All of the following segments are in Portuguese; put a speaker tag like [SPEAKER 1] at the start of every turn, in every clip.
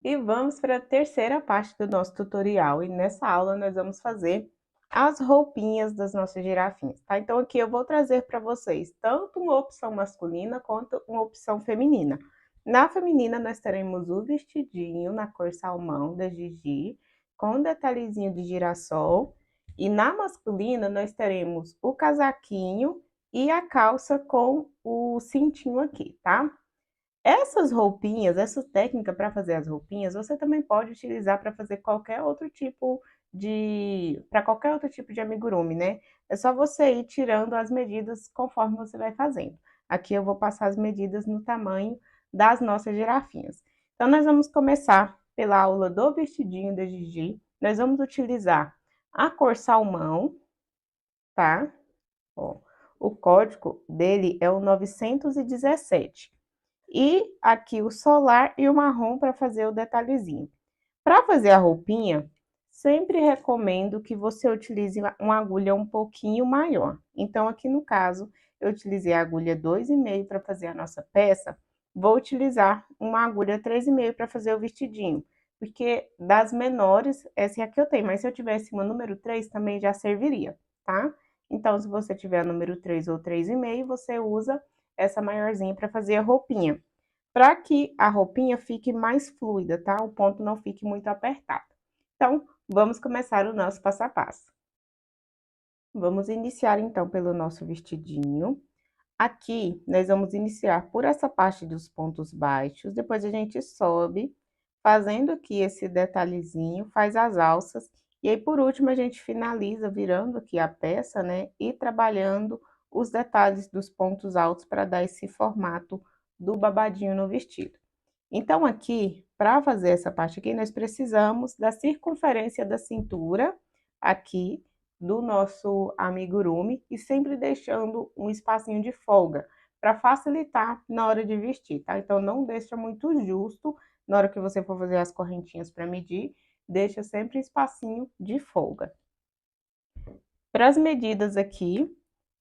[SPEAKER 1] E vamos para a terceira parte do nosso tutorial. E nessa aula nós vamos fazer as roupinhas das nossas girafinhas, tá? Então aqui eu vou trazer para vocês tanto uma opção masculina quanto uma opção feminina. Na feminina nós teremos o vestidinho na cor salmão da Gigi, com detalhezinho de girassol. E na masculina nós teremos o casaquinho e a calça com o cintinho aqui, tá? Essas roupinhas, essa técnica para fazer as roupinhas, você também pode utilizar para fazer para qualquer outro tipo de amigurumi, né? É só você ir tirando as medidas conforme você vai fazendo. Aqui eu vou passar as medidas no tamanho das nossas girafinhas. Então, nós vamos começar pela aula do vestidinho da Gigi. Nós vamos utilizar a cor salmão, tá? Ó, o código dele é o 917. E aqui o solar e o marrom para fazer o detalhezinho. Para fazer a roupinha, sempre recomendo que você utilize uma agulha um pouquinho maior. Então, aqui no caso, eu utilizei a agulha 2,5 para fazer a nossa peça. Vou utilizar uma agulha 3,5 para fazer o vestidinho. Porque das menores, essa é a que eu tenho. Mas se eu tivesse uma número 3, também já serviria, tá? Então, se você tiver a número 3 ou 3,5, você usa essa maiorzinha para fazer a roupinha. Para que a roupinha fique mais fluida, tá? O ponto não fique muito apertado. Então, vamos começar o nosso passo a passo. Vamos iniciar então pelo nosso vestidinho. Aqui, nós vamos iniciar por essa parte dos pontos baixos, depois a gente sobe, fazendo aqui esse detalhezinho, faz as alças, e aí por último a gente finaliza virando aqui a peça, né, e trabalhando os detalhes dos pontos altos para dar esse formato do babadinho no vestido. Então, aqui, para fazer essa parte aqui, nós precisamos da circunferência da cintura, aqui, do nosso amigurumi, e sempre deixando um espacinho de folga, para facilitar na hora de vestir, tá? Então, não deixa muito justo, na hora que você for fazer as correntinhas para medir, deixa sempre espacinho de folga. Para as medidas aqui,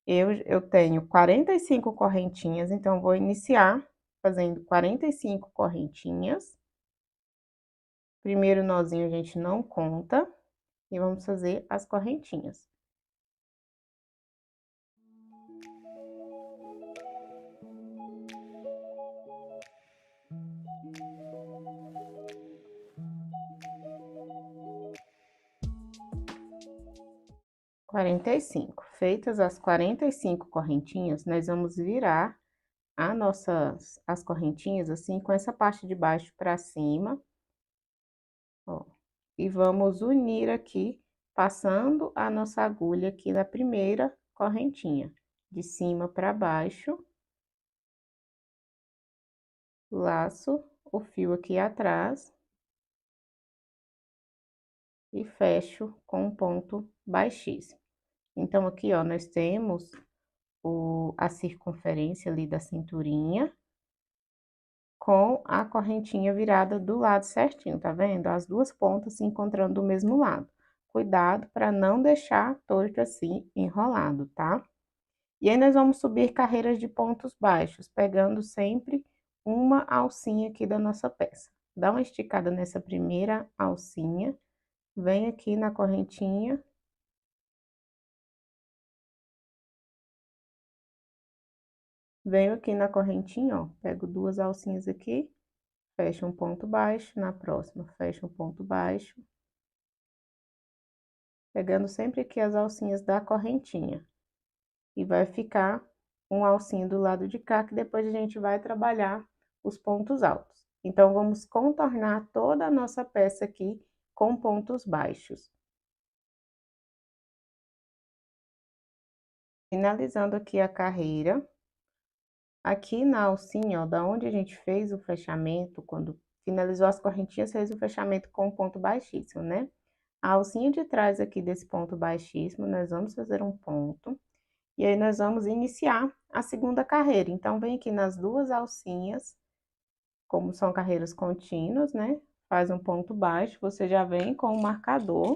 [SPEAKER 1] eu tenho 45 correntinhas, então, vou iniciar fazendo 45 correntinhas. Primeiro nozinho a gente não conta e vamos fazer as correntinhas. Quarenta e cinco. Feitas as 45 correntinhas, nós vamos virar as correntinhas assim, com essa parte de baixo para cima, ó. E vamos unir aqui, passando a nossa agulha aqui na primeira correntinha, de cima para baixo, laço o fio aqui atrás e fecho com um ponto baixíssimo. Então, aqui, ó, nós temos a circunferência ali da cinturinha com a correntinha virada do lado certinho, tá vendo? As duas pontas se encontrando do mesmo lado. Cuidado para não deixar torto assim, enrolado, tá? E aí, nós vamos subir carreiras de pontos baixos, pegando sempre uma alcinha aqui da nossa peça. Dá uma esticada nessa primeira alcinha, vem aqui na correntinha. Venho aqui na correntinha, ó, pego duas alcinhas aqui, fecho um ponto baixo, na próxima fecho um ponto baixo, pegando sempre aqui as alcinhas da correntinha. E vai ficar um alcinho do lado de cá, que depois a gente vai trabalhar os pontos altos. Então, vamos contornar toda a nossa peça aqui com pontos baixos. Finalizando aqui a carreira. Aqui na alcinha, ó, da onde a gente fez o fechamento, quando finalizou as correntinhas, fez o fechamento com ponto baixíssimo, né? A alcinha de trás aqui desse ponto baixíssimo, nós vamos fazer um ponto. E aí, nós vamos iniciar a segunda carreira. Então, vem aqui nas duas alcinhas, como são carreiras contínuas, né? Faz um ponto baixo, você já vem com o marcador.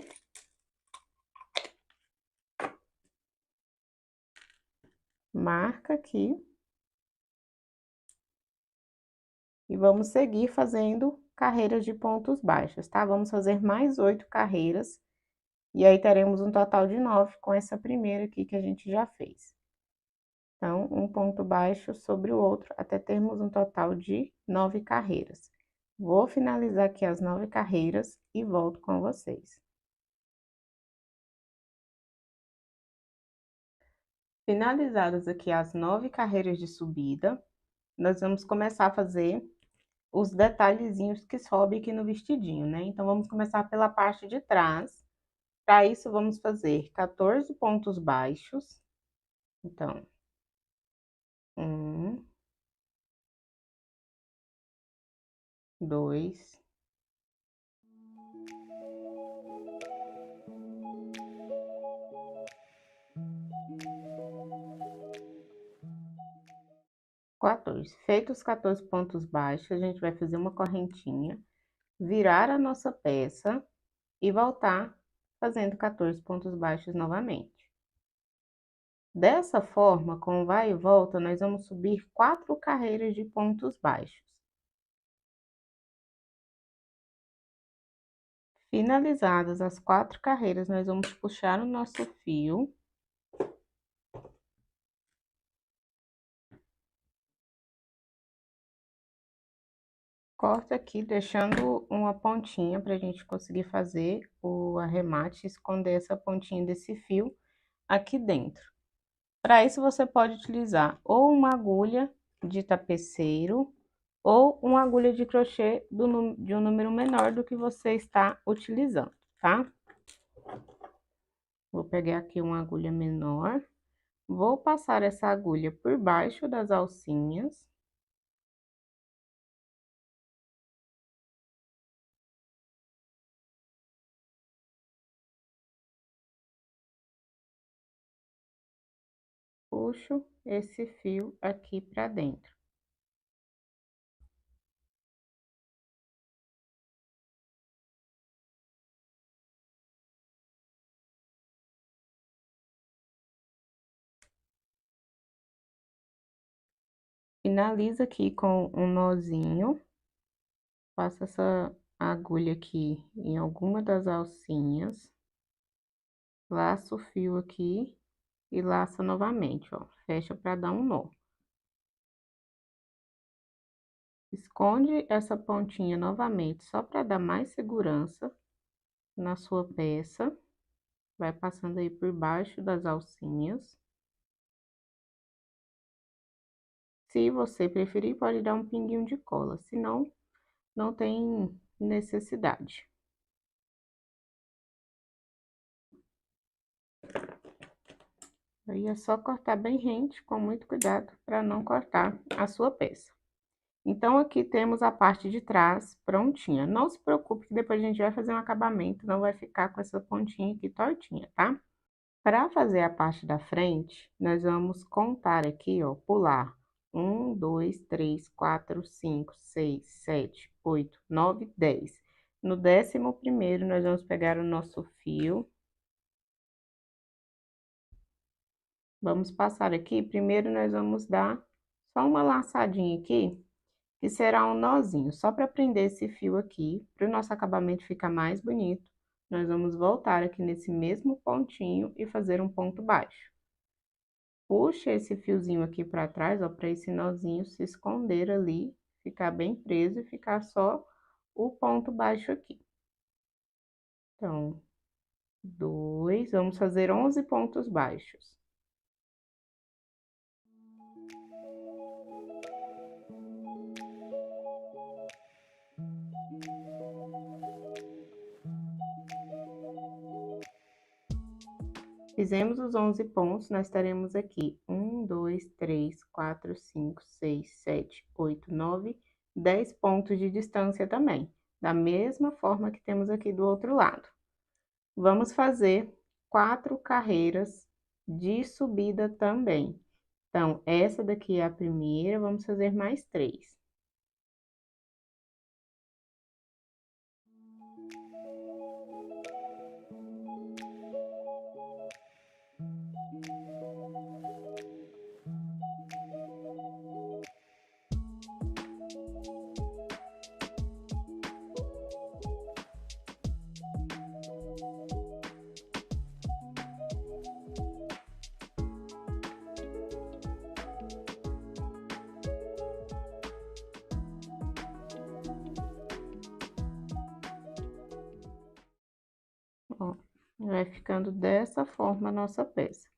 [SPEAKER 1] Marca aqui. E vamos seguir fazendo carreiras de pontos baixos, tá? Vamos fazer mais 8 carreiras, e aí teremos um total de 9 com essa primeira aqui que a gente já fez. Então, um ponto baixo sobre o outro, até termos um total de 9 carreiras. Vou finalizar aqui as 9 carreiras e volto com vocês. Finalizadas aqui as 9 carreiras de subida, nós vamos começar a fazer os detalhezinhos que sobe aqui no vestidinho, né? Então, vamos começar pela parte de trás. Para isso, vamos fazer 14 pontos baixos. Então, 1, 2, 14. Feitos os 14 pontos baixos, a gente vai fazer uma correntinha, virar a nossa peça e voltar fazendo 14 pontos baixos novamente. Dessa forma, com vai e volta, nós vamos subir 4 carreiras de pontos baixos. Finalizadas as 4 carreiras, nós vamos puxar o nosso fio. Corta aqui, deixando uma pontinha para a gente conseguir fazer o arremate, esconder essa pontinha desse fio aqui dentro. Para isso, você pode utilizar ou uma agulha de tapeceiro ou uma agulha de crochê de um número menor do que você está utilizando, tá? Vou pegar aqui uma agulha menor, vou passar essa agulha por baixo das alcinhas. Puxo esse fio aqui para dentro. Finaliza aqui com um nozinho. Passa essa agulha aqui em alguma das alcinhas. Laça o fio aqui e laça novamente, ó. Fecha para dar um nó. Esconde essa pontinha novamente, só para dar mais segurança na sua peça. Vai passando aí por baixo das alcinhas. Se você preferir, pode dar um pinguinho de cola, senão não tem necessidade. Aí é só cortar bem rente, com muito cuidado, para não cortar a sua peça. Então, aqui temos a parte de trás prontinha. Não se preocupe que depois a gente vai fazer um acabamento, não vai ficar com essa pontinha aqui tortinha, tá? Para fazer a parte da frente, nós vamos contar aqui, ó, pular 1, 2, 3, 4, 5, 6, 7, 8, 9, 10. No 11º, nós vamos pegar o nosso fio. Vamos passar aqui, primeiro nós vamos dar só uma laçadinha aqui, que será um nozinho, só para prender esse fio aqui, para o nosso acabamento ficar mais bonito. Nós vamos voltar aqui nesse mesmo pontinho e fazer um ponto baixo. Puxa esse fiozinho aqui para trás, ó, para esse nozinho se esconder ali, ficar bem preso e ficar só o ponto baixo aqui. Então, 2, vamos fazer 11 pontos baixos. Fizemos os 11 pontos, nós teremos aqui 1, 2, 3, 4, 5, 6, 7, 8, 9, 10 pontos de distância também, da mesma forma que temos aqui do outro lado. Vamos fazer 4 carreiras de subida também. Então, essa daqui é a primeira, vamos fazer mais 3. Ó, vai ficando dessa forma a nossa peça.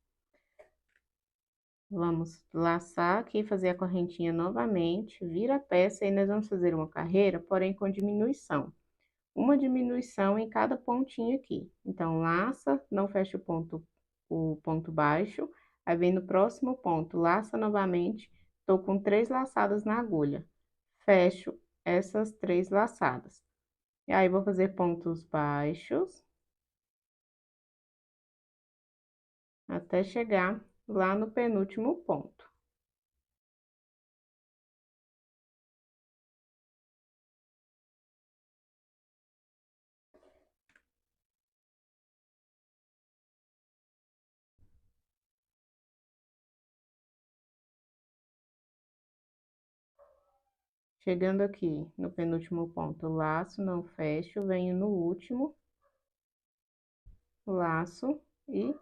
[SPEAKER 1] Vamos laçar aqui, fazer a correntinha novamente, vira a peça e nós vamos fazer uma carreira, porém com diminuição. Uma diminuição em cada pontinho aqui. Então, laça, não fecha o ponto baixo, aí vem no próximo ponto, laça novamente, tô com 3 laçadas na agulha. Fecho essas 3 laçadas. E aí, vou fazer pontos baixos, até chegar lá no penúltimo ponto. Chegando aqui no penúltimo ponto, laço, não fecho, venho no último, laço e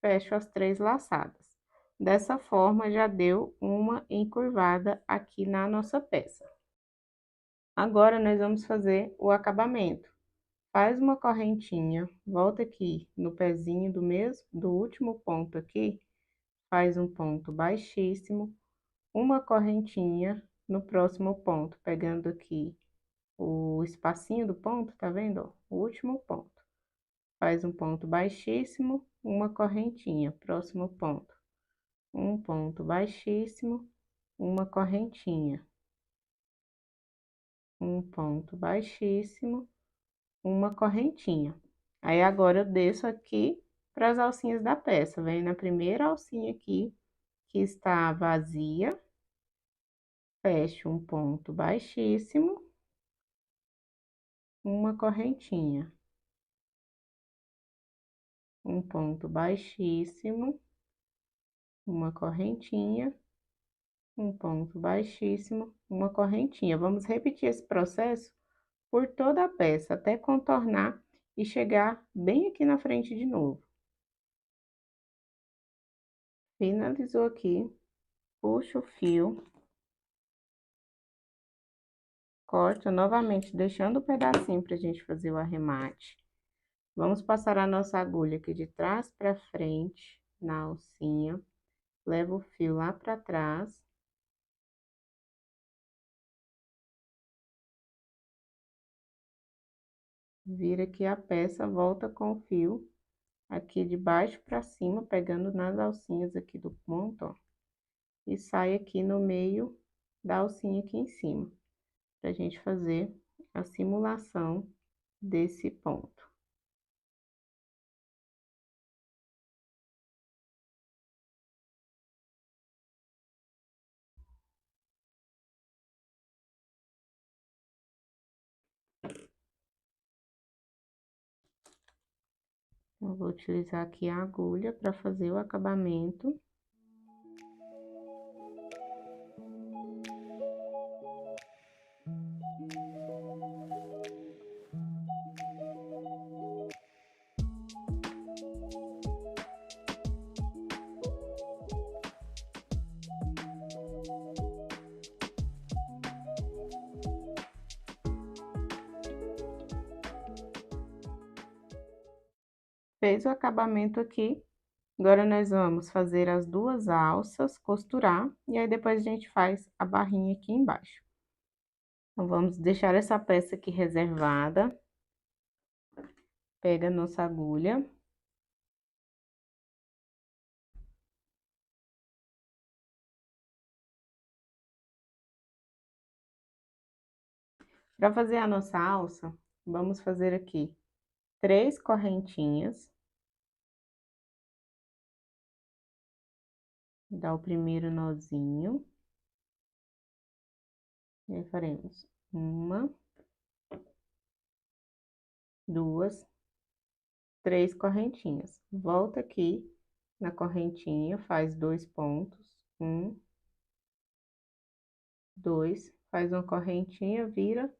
[SPEAKER 1] fecho as 3 laçadas. Dessa forma, já deu uma encurvada aqui na nossa peça. Agora, nós vamos fazer o acabamento. Faz uma correntinha, volta aqui no pezinho do último ponto aqui, faz um ponto baixíssimo, uma correntinha no próximo ponto, pegando aqui o espacinho do ponto, tá vendo, ó? O último ponto. Faz um ponto baixíssimo, uma correntinha, próximo ponto. Um ponto baixíssimo, uma correntinha. Um ponto baixíssimo, uma correntinha. Aí, agora eu desço aqui para as alcinhas da peça. Venho na primeira alcinha aqui, que está vazia. Fecho um ponto baixíssimo, uma correntinha. Um ponto baixíssimo, uma correntinha, um ponto baixíssimo, uma correntinha. Vamos repetir esse processo por toda a peça, até contornar e chegar bem aqui na frente de novo. Finalizou aqui, puxa o fio, corta novamente, deixando o pedacinho pra gente fazer o arremate. Vamos passar a nossa agulha aqui de trás pra frente, na alcinha, leva o fio lá pra trás. Vira aqui a peça, volta com o fio aqui de baixo pra cima, pegando nas alcinhas aqui do ponto, ó. E sai aqui no meio da alcinha aqui em cima, pra gente fazer a simulação desse ponto. Eu vou utilizar aqui a agulha para fazer o acabamento. Fez o acabamento aqui, agora nós vamos fazer as 2 alças, costurar, e aí depois a gente faz a barrinha aqui embaixo. Então, vamos deixar essa peça aqui reservada. Pega a nossa agulha. Para fazer a nossa alça, vamos fazer aqui 3 correntinhas. Dá o primeiro nozinho. E aí, faremos 1, 2, 3 correntinhas. Volta aqui na correntinha, faz 2 pontos. 1, 2, faz uma correntinha, vira,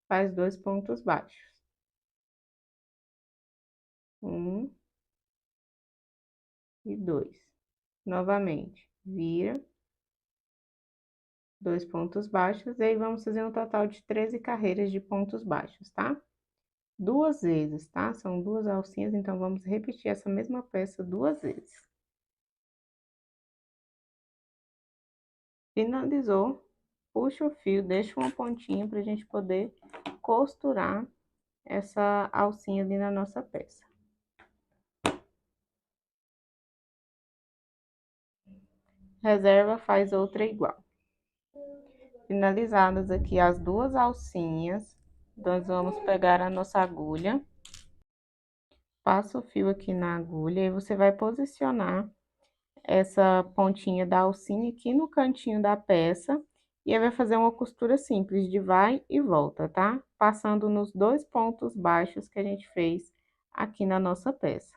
[SPEAKER 1] faz 2 pontos baixos. 1 e 2. Novamente, vira, 2 pontos baixos, e aí vamos fazer um total de 13 carreiras de pontos baixos, tá? duas vezes, tá? São duas alcinhas, então vamos repetir essa mesma peça duas vezes. Finalizou, puxa o fio, deixa uma pontinha pra gente poder costurar essa alcinha ali na nossa peça. Reserva, faz outra igual. Finalizadas aqui as duas alcinhas, nós vamos pegar a nossa agulha, passa o fio aqui na agulha e você vai posicionar essa pontinha da alcinha aqui no cantinho da peça e aí vai fazer uma costura simples de vai e volta, tá? Passando nos dois pontos baixos que a gente fez aqui na nossa peça.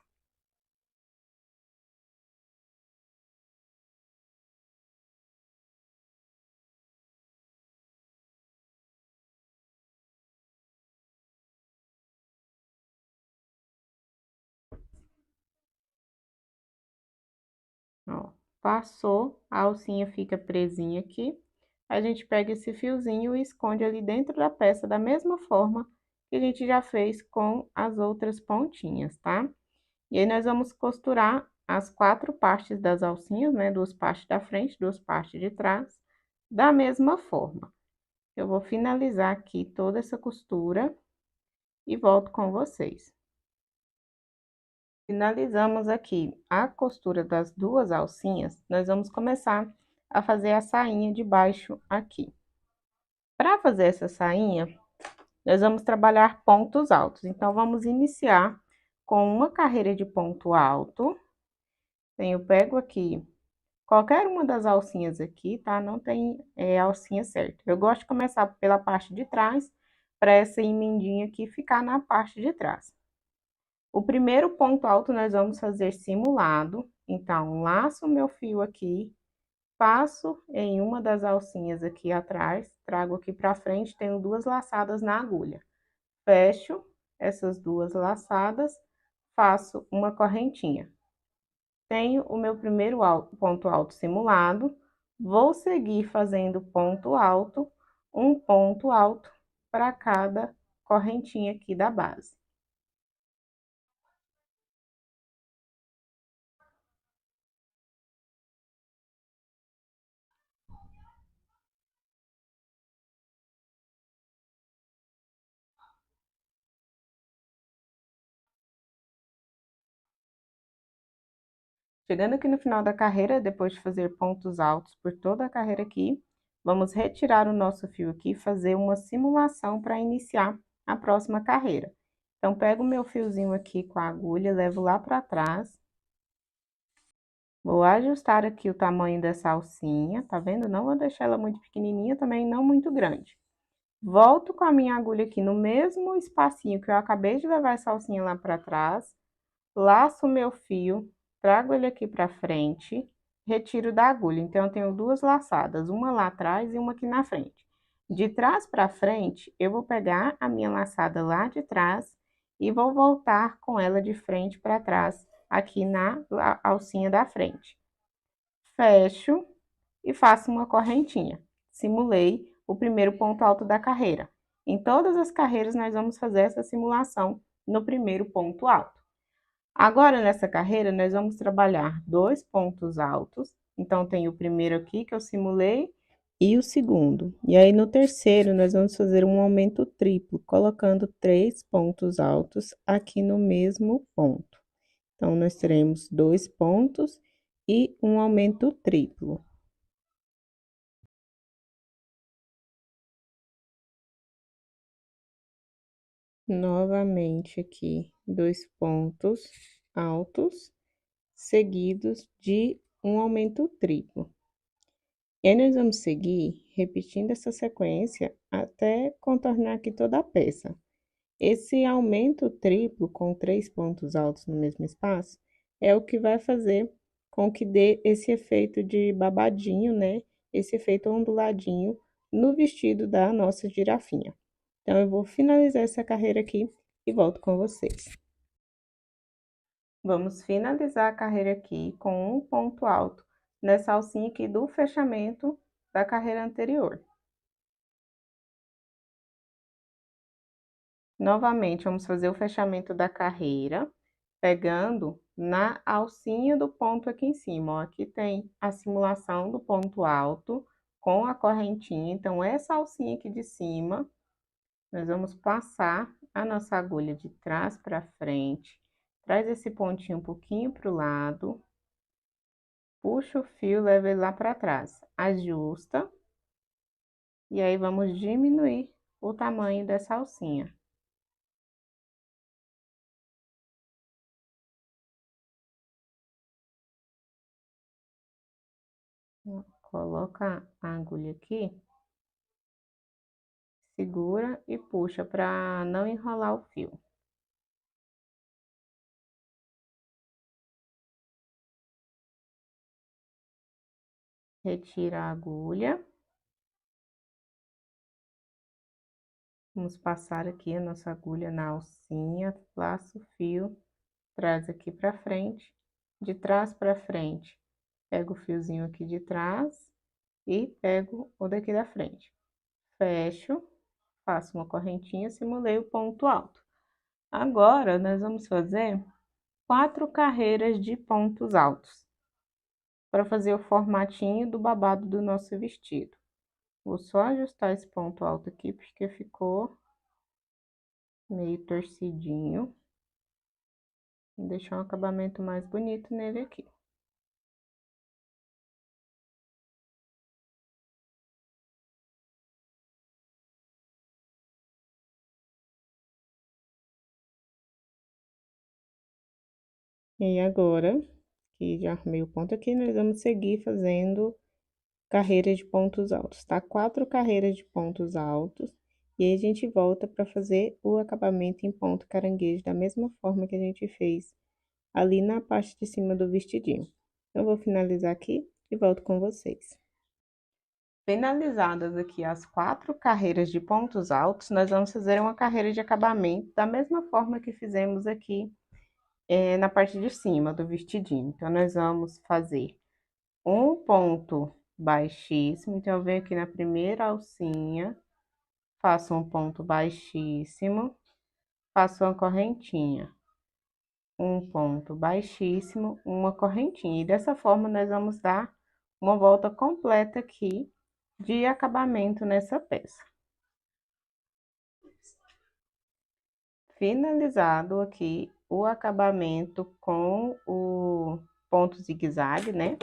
[SPEAKER 1] Ó, passou, a alcinha fica presinha aqui. A gente pega esse fiozinho e esconde ali dentro da peça, da mesma forma que a gente já fez com as outras pontinhas, tá? E aí, nós vamos costurar as quatro partes das alcinhas, né? Duas partes da frente, duas partes de trás, da mesma forma. Eu vou finalizar aqui toda essa costura e volto com vocês. Finalizamos aqui a costura das duas alcinhas, nós vamos começar a fazer a sainha de baixo aqui. Para fazer essa sainha, nós vamos trabalhar pontos altos. Então, vamos iniciar com uma carreira de ponto alto. Eu pego aqui qualquer uma das alcinhas aqui, tá? Não tem alcinha certa. Eu gosto de começar pela parte de trás, para essa emendinha aqui ficar na parte de trás. O primeiro ponto alto nós vamos fazer simulado. Então, laço o meu fio aqui, passo em uma das alcinhas aqui atrás, trago aqui pra frente, tenho duas laçadas na agulha. Fecho essas duas laçadas, faço uma correntinha. Tenho o meu primeiro ponto alto simulado, vou seguir fazendo um ponto alto para cada correntinha aqui da base. Chegando aqui no final da carreira, depois de fazer pontos altos por toda a carreira aqui, vamos retirar o nosso fio aqui e fazer uma simulação para iniciar a próxima carreira. Então, pego o meu fiozinho aqui com a agulha, levo lá para trás. Vou ajustar aqui o tamanho dessa alcinha, tá vendo? Não vou deixar ela muito pequenininha, também não muito grande. Volto com a minha agulha aqui no mesmo espacinho que eu acabei de levar essa alcinha lá para trás. Laço o meu fio, trago ele aqui pra frente, retiro da agulha. Então, eu tenho duas laçadas, uma lá atrás e uma aqui na frente. De trás pra frente, eu vou pegar a minha laçada lá de trás e vou voltar com ela de frente pra trás, aqui na alcinha da frente. Fecho e faço uma correntinha. Simulei o primeiro ponto alto da carreira. Em todas as carreiras, nós vamos fazer essa simulação no primeiro ponto alto. Agora, nessa carreira, nós vamos trabalhar dois pontos altos. Então, tem o primeiro aqui que eu simulei e o segundo. E aí, no terceiro, nós vamos fazer um aumento triplo, colocando três pontos altos aqui no mesmo ponto. Então, nós teremos dois pontos e um aumento triplo. Novamente aqui, dois pontos altos, seguidos de um aumento triplo. E aí, nós vamos seguir repetindo essa sequência até contornar aqui toda a peça. Esse aumento triplo com três pontos altos no mesmo espaço é o que vai fazer com que dê esse efeito de babadinho, né? Esse efeito onduladinho no vestido da nossa girafinha. Então, eu vou finalizar essa carreira aqui e volto com vocês. Vamos finalizar a carreira aqui com um ponto alto nessa alcinha aqui do fechamento da carreira anterior. Novamente, vamos fazer o fechamento da carreira, pegando na alcinha do ponto aqui em cima, ó. Aqui tem a simulação do ponto alto com a correntinha. Então, essa alcinha aqui de cima, nós vamos passar a nossa agulha de trás para frente, traz esse pontinho um pouquinho para o lado, puxa o fio, leva ele lá para trás, ajusta, e aí vamos diminuir o tamanho dessa alcinha. Coloca a agulha aqui, segura e puxa para não enrolar o fio. Retira a agulha. Vamos passar aqui a nossa agulha na alcinha, laça o fio, traz aqui para frente, de trás para frente. Pego o fiozinho aqui de trás e pego o daqui da frente. Fecho, faço uma correntinha, simulei o ponto alto. Agora, nós vamos fazer 4 carreiras de pontos altos para fazer o formatinho do babado do nosso vestido. Vou só ajustar esse ponto alto aqui, porque ficou meio torcidinho. Vou deixar um acabamento mais bonito nele aqui. E agora, que já arrumei o ponto aqui, nós vamos seguir fazendo carreiras de pontos altos, tá? 4 carreiras de pontos altos. E aí, a gente volta para fazer o acabamento em ponto caranguejo, da mesma forma que a gente fez ali na parte de cima do vestidinho. Eu vou finalizar aqui e volto com vocês. Finalizadas aqui as 4 carreiras de pontos altos, nós vamos fazer uma carreira de acabamento da mesma forma que fizemos aqui na parte de cima do vestidinho. Então, nós vamos fazer um ponto baixíssimo. Então, eu venho aqui na primeira alcinha, faço um ponto baixíssimo, faço uma correntinha. Um ponto baixíssimo, uma correntinha. E dessa forma, nós vamos dar uma volta completa aqui de acabamento nessa peça. Finalizado aqui o acabamento com o ponto zigue-zague, né?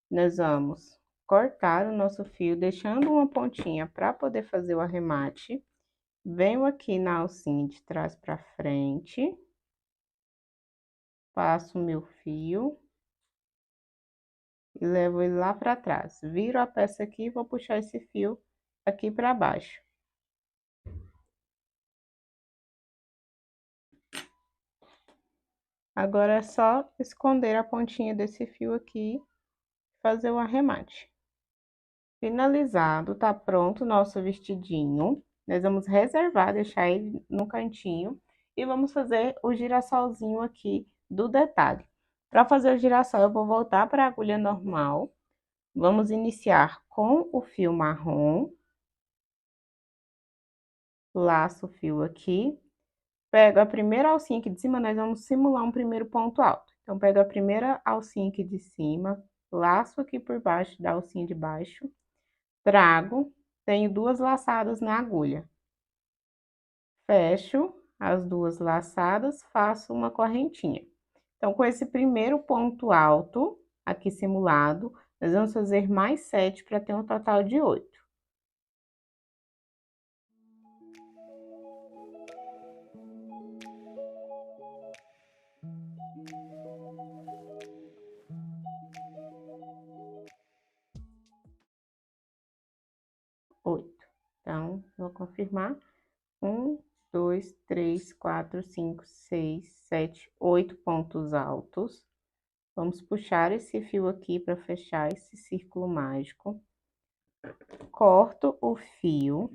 [SPEAKER 1] Nós vamos cortar o nosso fio, deixando uma pontinha para poder fazer o arremate. Venho aqui na alcinha de trás para frente, passo o meu fio e levo ele lá para trás. Viro a peça aqui e vou puxar esse fio aqui para baixo. Agora é só esconder a pontinha desse fio aqui e fazer o arremate. Finalizado, tá pronto o nosso vestidinho. Nós vamos reservar, deixar ele no cantinho e vamos fazer o girassolzinho aqui do detalhe. Para fazer o girassol, eu vou voltar para a agulha normal. Vamos iniciar com o fio marrom. Laço o fio aqui. Pego a primeira alcinha aqui de cima, nós vamos simular um primeiro ponto alto. Então, pego a primeira alcinha aqui de cima, laço aqui por baixo da alcinha de baixo, trago, tenho 2 laçadas na agulha. Fecho as 2 laçadas, faço uma correntinha. Então, com esse primeiro ponto alto, aqui simulado, nós vamos fazer mais 7 para ter um total de 8. Então, vou confirmar. 1, 2, 3, 4, 5, 6, 7, 8 pontos altos. Vamos puxar esse fio aqui para fechar esse círculo mágico. Corto o fio.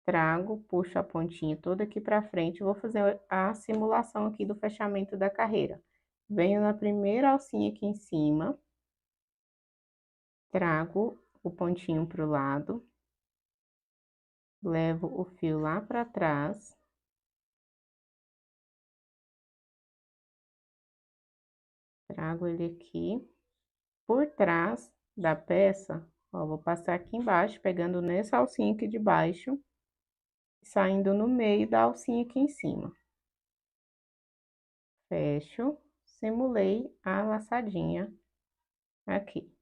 [SPEAKER 1] Trago, puxo a pontinha toda aqui para frente. Vou fazer a simulação aqui do fechamento da carreira. Venho na primeira alcinha aqui em cima. Trago o pontinho pro lado. levo o fio lá para trás. Trago ele aqui por trás da peça, ó, vou passar aqui embaixo, pegando nessa alcinha aqui de baixo, saindo no meio da alcinha aqui em cima. Fecho, simulei a laçadinha aqui.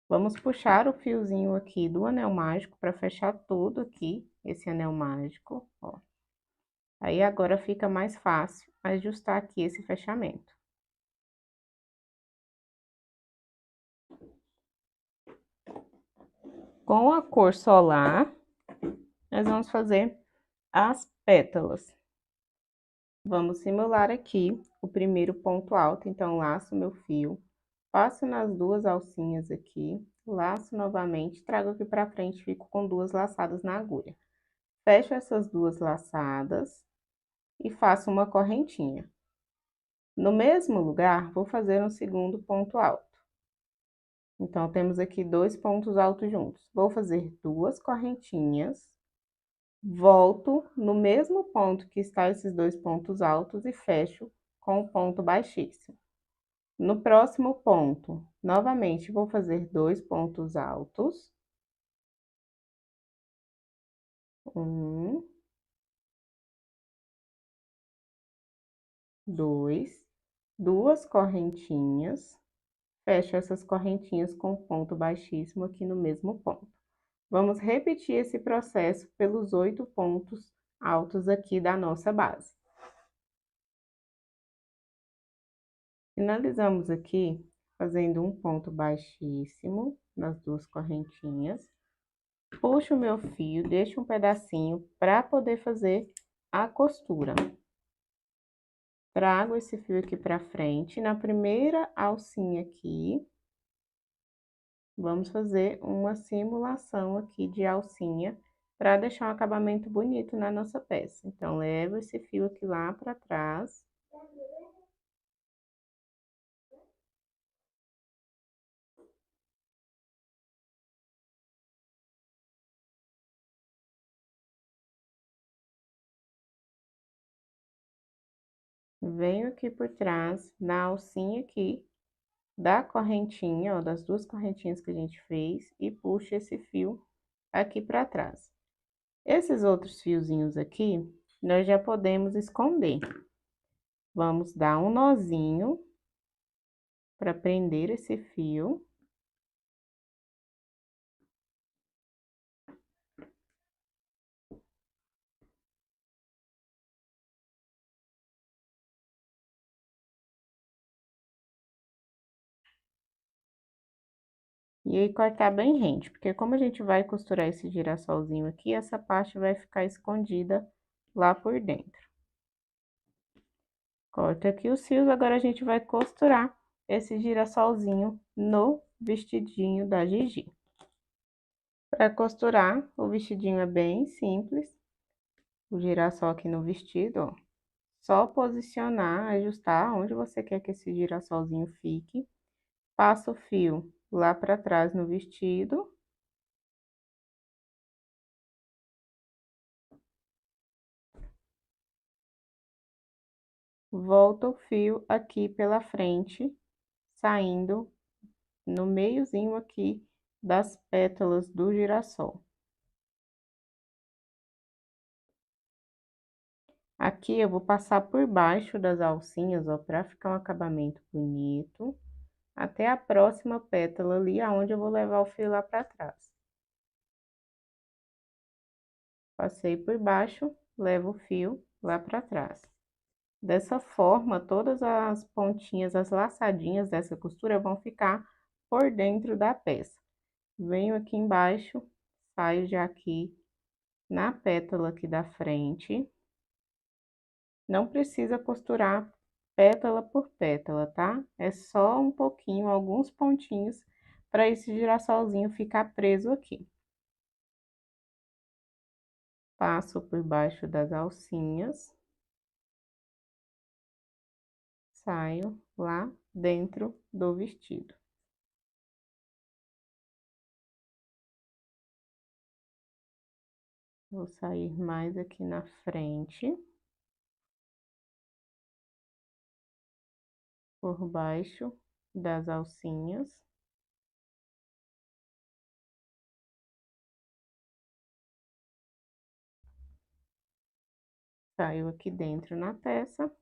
[SPEAKER 1] Vamos puxar o fiozinho aqui do anel mágico para fechar tudo aqui, esse anel mágico, ó. Aí, agora fica mais fácil ajustar aqui esse fechamento. Com a cor solar, nós vamos fazer as pétalas. Vamos simular aqui o primeiro ponto alto, então, laço meu fio, passo nas duas alcinhas aqui, laço novamente, trago aqui pra frente, fico com duas laçadas na agulha. Fecho essas duas laçadas e faço uma correntinha. No mesmo lugar, vou fazer um segundo ponto alto. Então, temos aqui dois pontos altos juntos. Vou fazer duas correntinhas, volto no mesmo ponto que está esses dois pontos altos e fecho com o ponto baixíssimo. No próximo ponto, novamente, vou fazer dois pontos altos. Dois, duas correntinhas, fecho essas correntinhas com ponto baixíssimo aqui no mesmo ponto. Vamos repetir esse processo pelos 8 pontos altos aqui da nossa base. Finalizamos aqui fazendo um ponto baixíssimo nas duas correntinhas. Puxo o meu fio, deixo um pedacinho para poder fazer a costura. Trago esse fio aqui pra frente, na primeira alcinha aqui, vamos fazer uma simulação aqui de alcinha para deixar um acabamento bonito na nossa peça. Então, levo esse fio aqui lá pra trás. Venho aqui por trás, na alcinha aqui da correntinha, ó, das duas correntinhas que a gente fez, e puxo esse fio aqui pra trás. Esses outros fiozinhos aqui, nós já podemos esconder. Vamos dar um nozinho para prender esse fio. E aí, cortar bem rente, porque como a gente vai costurar esse girassolzinho aqui, essa parte vai ficar escondida lá por dentro. Corta aqui os fios, agora a gente vai costurar esse girassolzinho no vestidinho da Gigi. Para costurar, o vestidinho é bem simples. O girassol aqui no vestido, ó. Só posicionar, ajustar onde você quer que esse girassolzinho fique. Passa o fio lá para trás no vestido. Volta o fio aqui pela frente, saindo no meiozinho aqui das pétalas do girassol. Aqui eu vou passar por baixo das alcinhas, ó, pra ficar um acabamento bonito, até a próxima pétala ali, aonde eu vou levar o fio lá pra trás. Passei por baixo, levo o fio lá pra trás. Dessa forma, todas as pontinhas, as laçadinhas dessa costura vão ficar por dentro da peça. Venho aqui embaixo, saio já aqui na pétala aqui da frente. Não precisa costurar pétala por pétala, tá? É só um pouquinho, alguns pontinhos, para esse girassolzinho ficar preso aqui. Passo por baixo das alcinhas. Saio lá dentro do vestido. Vou sair mais aqui na frente, por baixo das alcinhas. Saio aqui dentro na peça.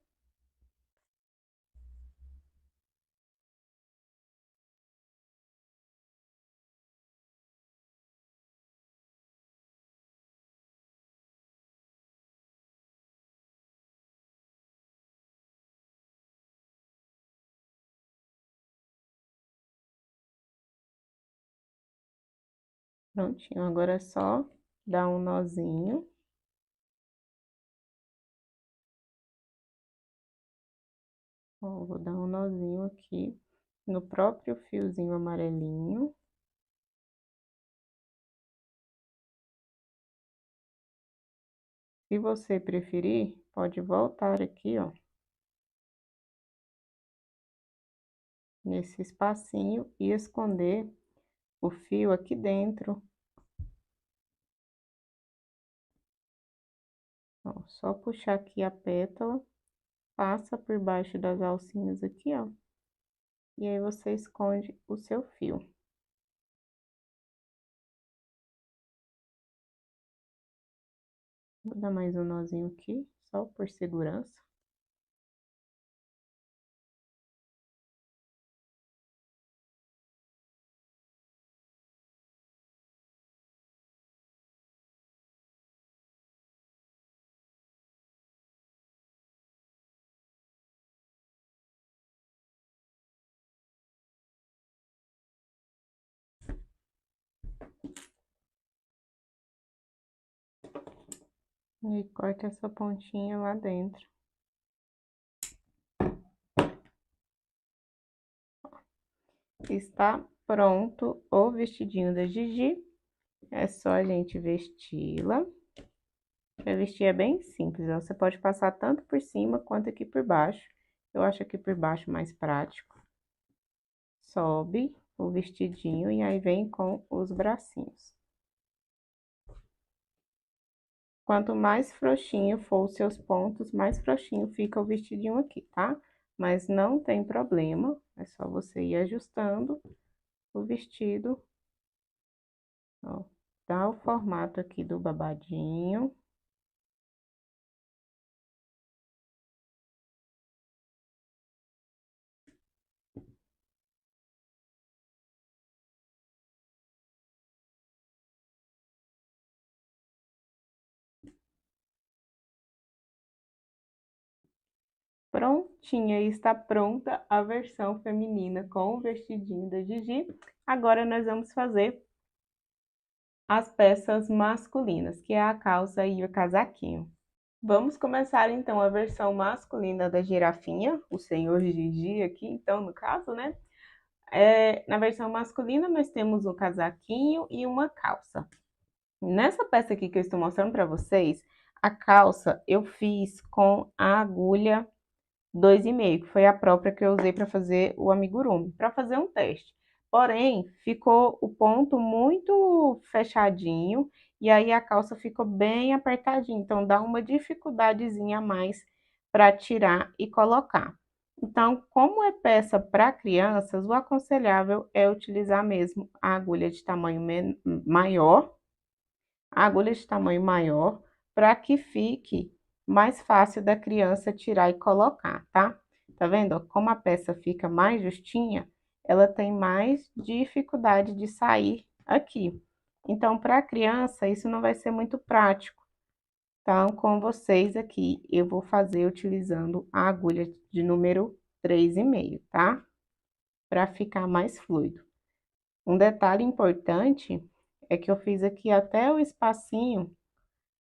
[SPEAKER 1] Prontinho, agora é só dar um nozinho. Ó, vou dar um nozinho aqui no próprio fiozinho amarelinho. Se você preferir, pode voltar aqui, ó, nesse espacinho e esconder o fio aqui dentro. Ó, só puxar aqui a pétala, passa por baixo das alcinhas aqui, ó. E aí você esconde o seu fio. Vou dar mais um nozinho aqui, só por segurança. E corta essa pontinha lá dentro. Está pronto o vestidinho da Gigi. É só a gente vesti-la. Pra vestir é bem simples, ó. Você pode passar tanto por cima quanto aqui por baixo. Eu acho aqui por baixo mais prático. Sobe o vestidinho e aí vem com os bracinhos. Quanto mais frouxinho for os seus pontos, mais frouxinho fica o vestidinho aqui, tá? Mas não tem problema, é só você ir ajustando o vestido, ó. Dá o formato aqui do babadinho. Prontinha, e está pronta a versão feminina com o vestidinho da Gigi. Agora nós vamos fazer as peças masculinas, que é a calça e o casaquinho. Vamos começar então a versão masculina da girafinha, o senhor Gigi aqui, então, no caso, né? Na versão masculina nós temos um casaquinho e uma calça. Nessa peça aqui que eu estou mostrando para vocês, a calça eu fiz com a agulha 2,5, que foi a própria que eu usei para fazer o amigurumi, para fazer um teste. Porém, ficou o ponto muito fechadinho e aí a calça ficou bem apertadinha, então dá uma dificuldadezinha a mais para tirar e colocar. Então, como é peça para crianças, o aconselhável é utilizar mesmo a agulha de tamanho maior, a agulha de tamanho maior, para que fique mais fácil da criança tirar e colocar, tá? Tá vendo? Como a peça fica mais justinha, ela tem mais dificuldade de sair aqui. Então, para a criança, isso não vai ser muito prático. Então, com vocês aqui, eu vou fazer utilizando a agulha de número 3,5, tá? Para ficar mais fluido. Um detalhe importante é que eu fiz aqui até o espacinho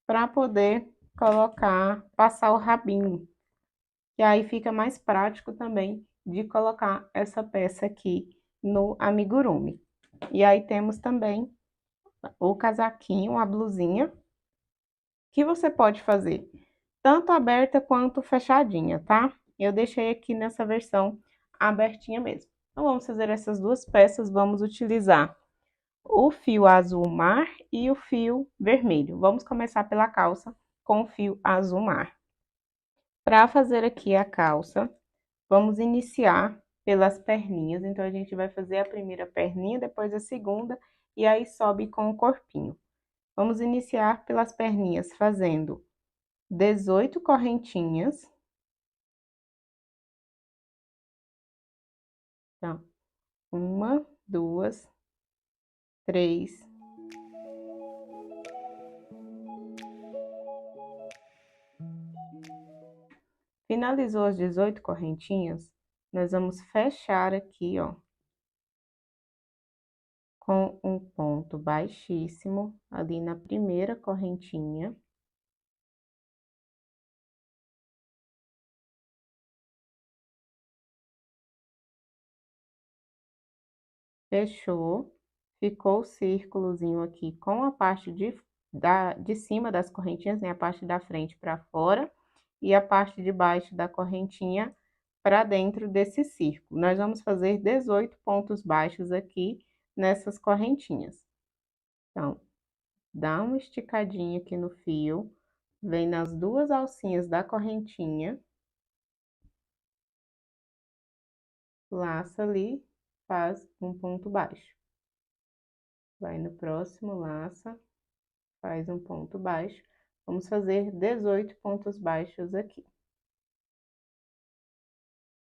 [SPEAKER 1] para poder colocar, passar o rabinho. E aí fica mais prático também de colocar essa peça aqui no amigurumi. E aí temos também o casaquinho, a blusinha, que você pode fazer tanto aberta quanto fechadinha, tá? Eu deixei aqui nessa versão abertinha mesmo. Então, vamos fazer essas duas peças, vamos utilizar o fio azul mar e o fio vermelho. Vamos começar pela calça com o fio azul mar. Para fazer aqui a calça, vamos iniciar pelas perninhas. Então, a gente vai fazer a primeira perninha, depois a segunda, e aí sobe com o corpinho. Vamos iniciar pelas perninhas, fazendo 18 correntinhas. Então, 1, 2, 3, 4. Finalizou as 18 correntinhas, nós vamos fechar aqui, ó, com um ponto baixíssimo ali na primeira correntinha. Fechou, ficou o círculozinho aqui com a parte de cima das correntinhas, né? A parte da frente para fora e a parte de baixo da correntinha para dentro desse círculo. Nós vamos fazer 18 pontos baixos aqui nessas correntinhas. Então, dá uma esticadinha aqui no fio, vem nas duas alcinhas da correntinha, laça ali, faz um ponto baixo. Vai no próximo, laça, faz um ponto baixo. Vamos fazer 18 pontos baixos aqui.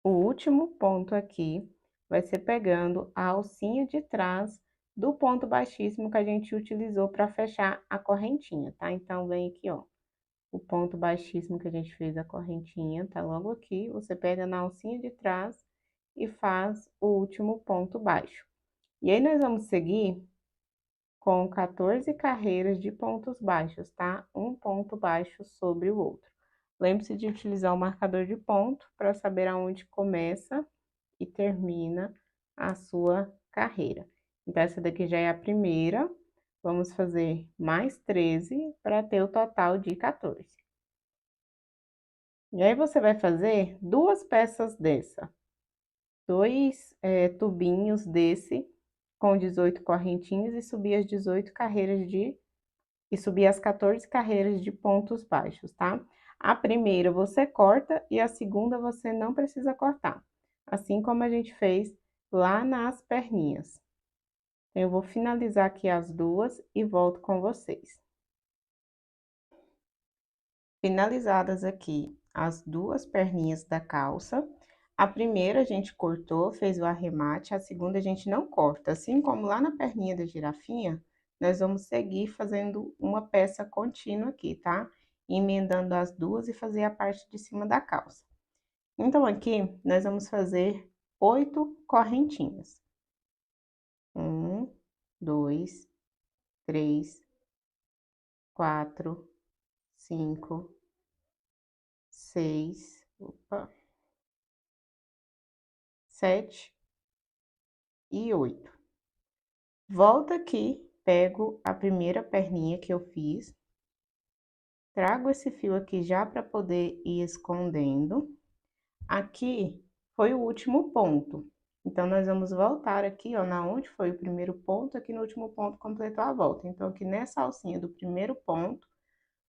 [SPEAKER 1] O último ponto aqui vai ser pegando a alcinha de trás do ponto baixíssimo que a gente utilizou para fechar a correntinha, tá? Então, vem aqui, ó, o ponto baixíssimo que a gente fez a correntinha, tá logo aqui. Você pega na alcinha de trás e faz o último ponto baixo. E aí, nós vamos seguir com 14 carreiras de pontos baixos, tá? Um ponto baixo sobre o outro. Lembre-se de utilizar o marcador de ponto para saber aonde começa e termina a sua carreira. Então, essa daqui já é a primeira. Vamos fazer mais 13 para ter o total de 14. E aí, você vai fazer duas peças dessa. Dois tubinhos desse com 18 correntinhas e subir as 18 carreiras e subir as 14 carreiras de pontos baixos, tá? A primeira você corta e a segunda você não precisa cortar, assim como a gente fez lá nas perninhas. Eu vou finalizar aqui as duas e volto com vocês. Finalizadas aqui as duas perninhas da calça, a primeira a gente cortou, fez o arremate, a segunda a gente não corta. Assim como lá na perninha da girafinha, nós vamos seguir fazendo uma peça contínua aqui, tá? Emendando as duas e fazer a parte de cima da calça. Então, aqui, nós vamos fazer 8 correntinhas. 1, 2, 3, 4, 5, 6, 7 e 8. Volto aqui, pego a primeira perninha que eu fiz, trago esse fio aqui já para poder ir escondendo. Aqui foi o último ponto. Então, nós vamos voltar aqui, ó, na onde foi o primeiro ponto, aqui no último ponto completou a volta. Então, aqui nessa alcinha do primeiro ponto,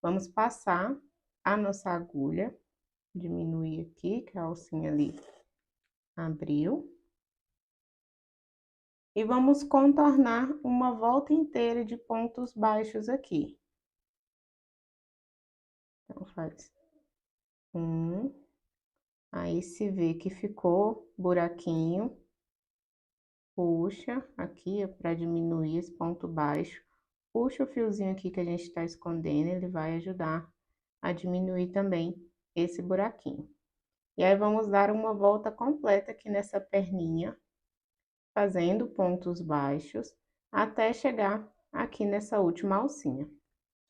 [SPEAKER 1] vamos passar a nossa agulha, diminuir aqui, que a alcinha ali abriu. E vamos contornar uma volta inteira de pontos baixos aqui. Então, faz um, aí se vê que ficou buraquinho, puxa aqui para diminuir esse ponto baixo, puxa o fiozinho aqui que a gente está escondendo, ele vai ajudar a diminuir também esse buraquinho. E aí, vamos dar uma volta completa aqui nessa perninha, fazendo pontos baixos, até chegar aqui nessa última alcinha.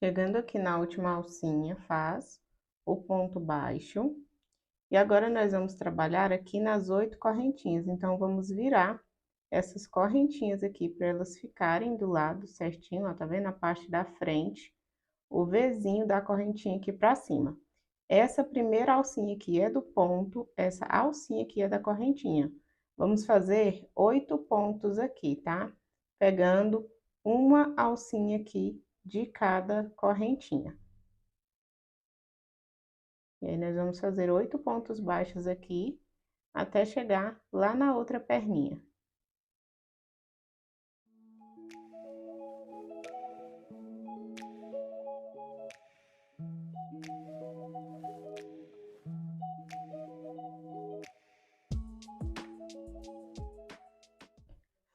[SPEAKER 1] Chegando aqui na última alcinha, faz o ponto baixo. E agora, nós vamos trabalhar aqui nas 8 correntinhas. Então, vamos virar essas correntinhas aqui para elas ficarem do lado certinho, ó, tá vendo? A parte da frente, o Vzinho da correntinha aqui para cima. Essa primeira alcinha aqui é do ponto, essa alcinha aqui é da correntinha. Vamos fazer 8 pontos aqui, tá? Pegando uma alcinha aqui de cada correntinha. E aí, nós vamos fazer 8 pontos baixos aqui, até chegar lá na outra perninha.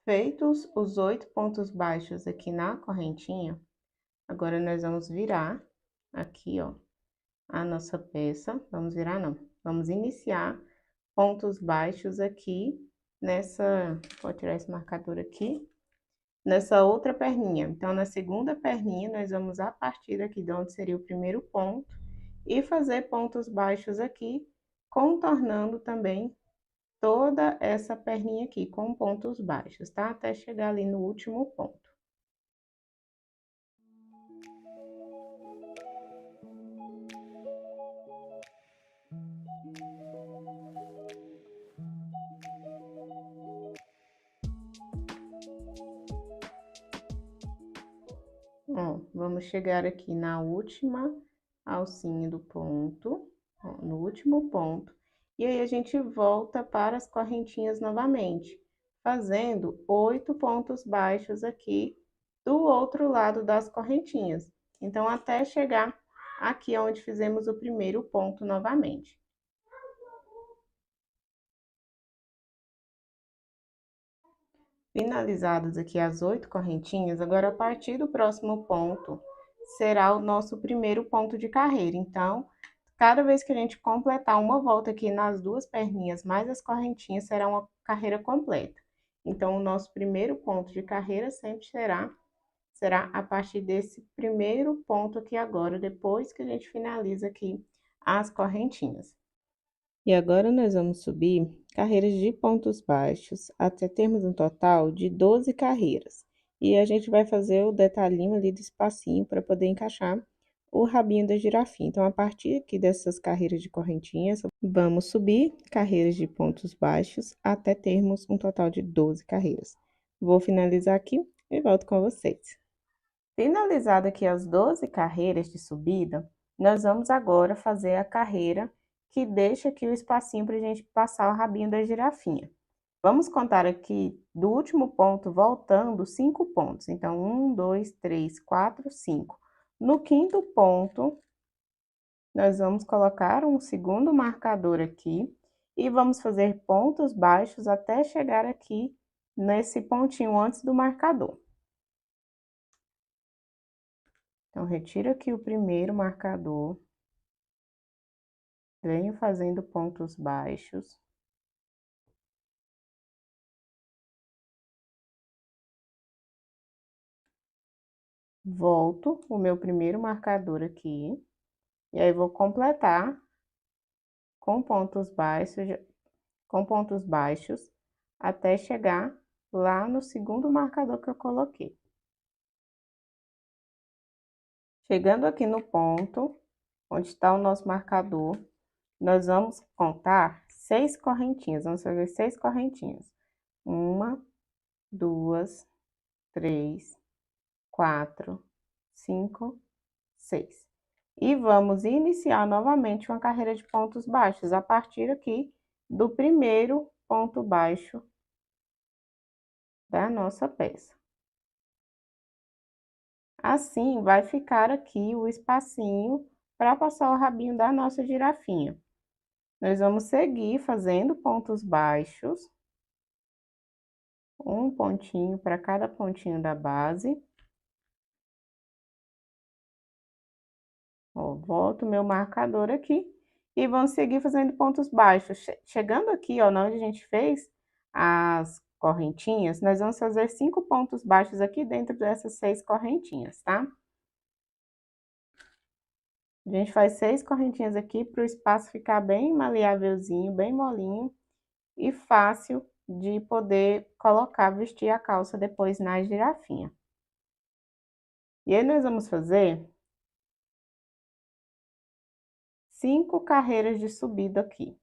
[SPEAKER 1] Feitos os 8 pontos baixos aqui na correntinha, agora nós vamos virar aqui, ó, a nossa peça. Vamos virar, não. Vamos iniciar pontos baixos aqui nessa... Pode tirar esse marcador aqui. Nessa outra perninha. Então, na segunda perninha, nós vamos a partir aqui de onde seria o primeiro ponto e fazer pontos baixos aqui, contornando também toda essa perninha aqui com pontos baixos, tá? Até chegar ali no último ponto. Ó, vamos chegar aqui na última alcinha do ponto, ó, no último ponto. E aí, a gente volta para as correntinhas novamente, fazendo 8 pontos baixos aqui do outro lado das correntinhas. Então, até chegar aqui onde fizemos o primeiro ponto novamente. Finalizadas aqui as 8 correntinhas, agora a partir do próximo ponto será o nosso primeiro ponto de carreira. Então, cada vez que a gente completar uma volta aqui nas duas perninhas mais as correntinhas, será uma carreira completa. Então, o nosso primeiro ponto de carreira sempre será a partir desse primeiro ponto aqui agora, depois que a gente finaliza aqui as correntinhas. E agora, nós vamos subir carreiras de pontos baixos, até termos um total de 12 carreiras. E a gente vai fazer o detalhinho ali do espacinho para poder encaixar o rabinho da girafinha. Então, a partir aqui dessas carreiras de correntinhas, vamos subir carreiras de pontos baixos até termos um total de 12 carreiras. Vou finalizar aqui e volto com vocês. Finalizada aqui as 12 carreiras de subida, nós vamos agora fazer a carreira que deixa aqui o espacinho para a gente passar o rabinho da girafinha. Vamos contar aqui do último ponto, voltando 5 pontos. Então, 1, 2, 3, 4, 5. No quinto ponto, nós vamos colocar um segundo marcador aqui e vamos fazer pontos baixos até chegar aqui nesse pontinho antes do marcador. Então, retiro aqui o primeiro marcador. Venho fazendo pontos baixos. Volto o meu primeiro marcador aqui. E aí, vou completar com pontos baixos, até chegar lá no segundo marcador que eu coloquei. Chegando aqui no ponto, onde está o nosso marcador, nós vamos contar 6 correntinhas. Vamos fazer 6 correntinhas. 1, 2, 3, 4, 5, 6. E vamos iniciar novamente uma carreira de pontos baixos, a partir aqui do primeiro ponto baixo da nossa peça. Assim, vai ficar aqui o espacinho para passar o rabinho da nossa girafinha. Nós vamos seguir fazendo pontos baixos, um pontinho para cada pontinho da base. Ó, volto o meu marcador aqui e vamos seguir fazendo pontos baixos. Chegando aqui, ó, onde a gente fez as correntinhas, nós vamos fazer 5 pontos baixos aqui dentro dessas 6 correntinhas, tá? A gente faz 6 correntinhas aqui para o espaço ficar bem maleávelzinho, bem molinho e fácil de poder colocar, vestir a calça depois na girafinha. E aí, nós vamos fazer 5 carreiras de subida aqui,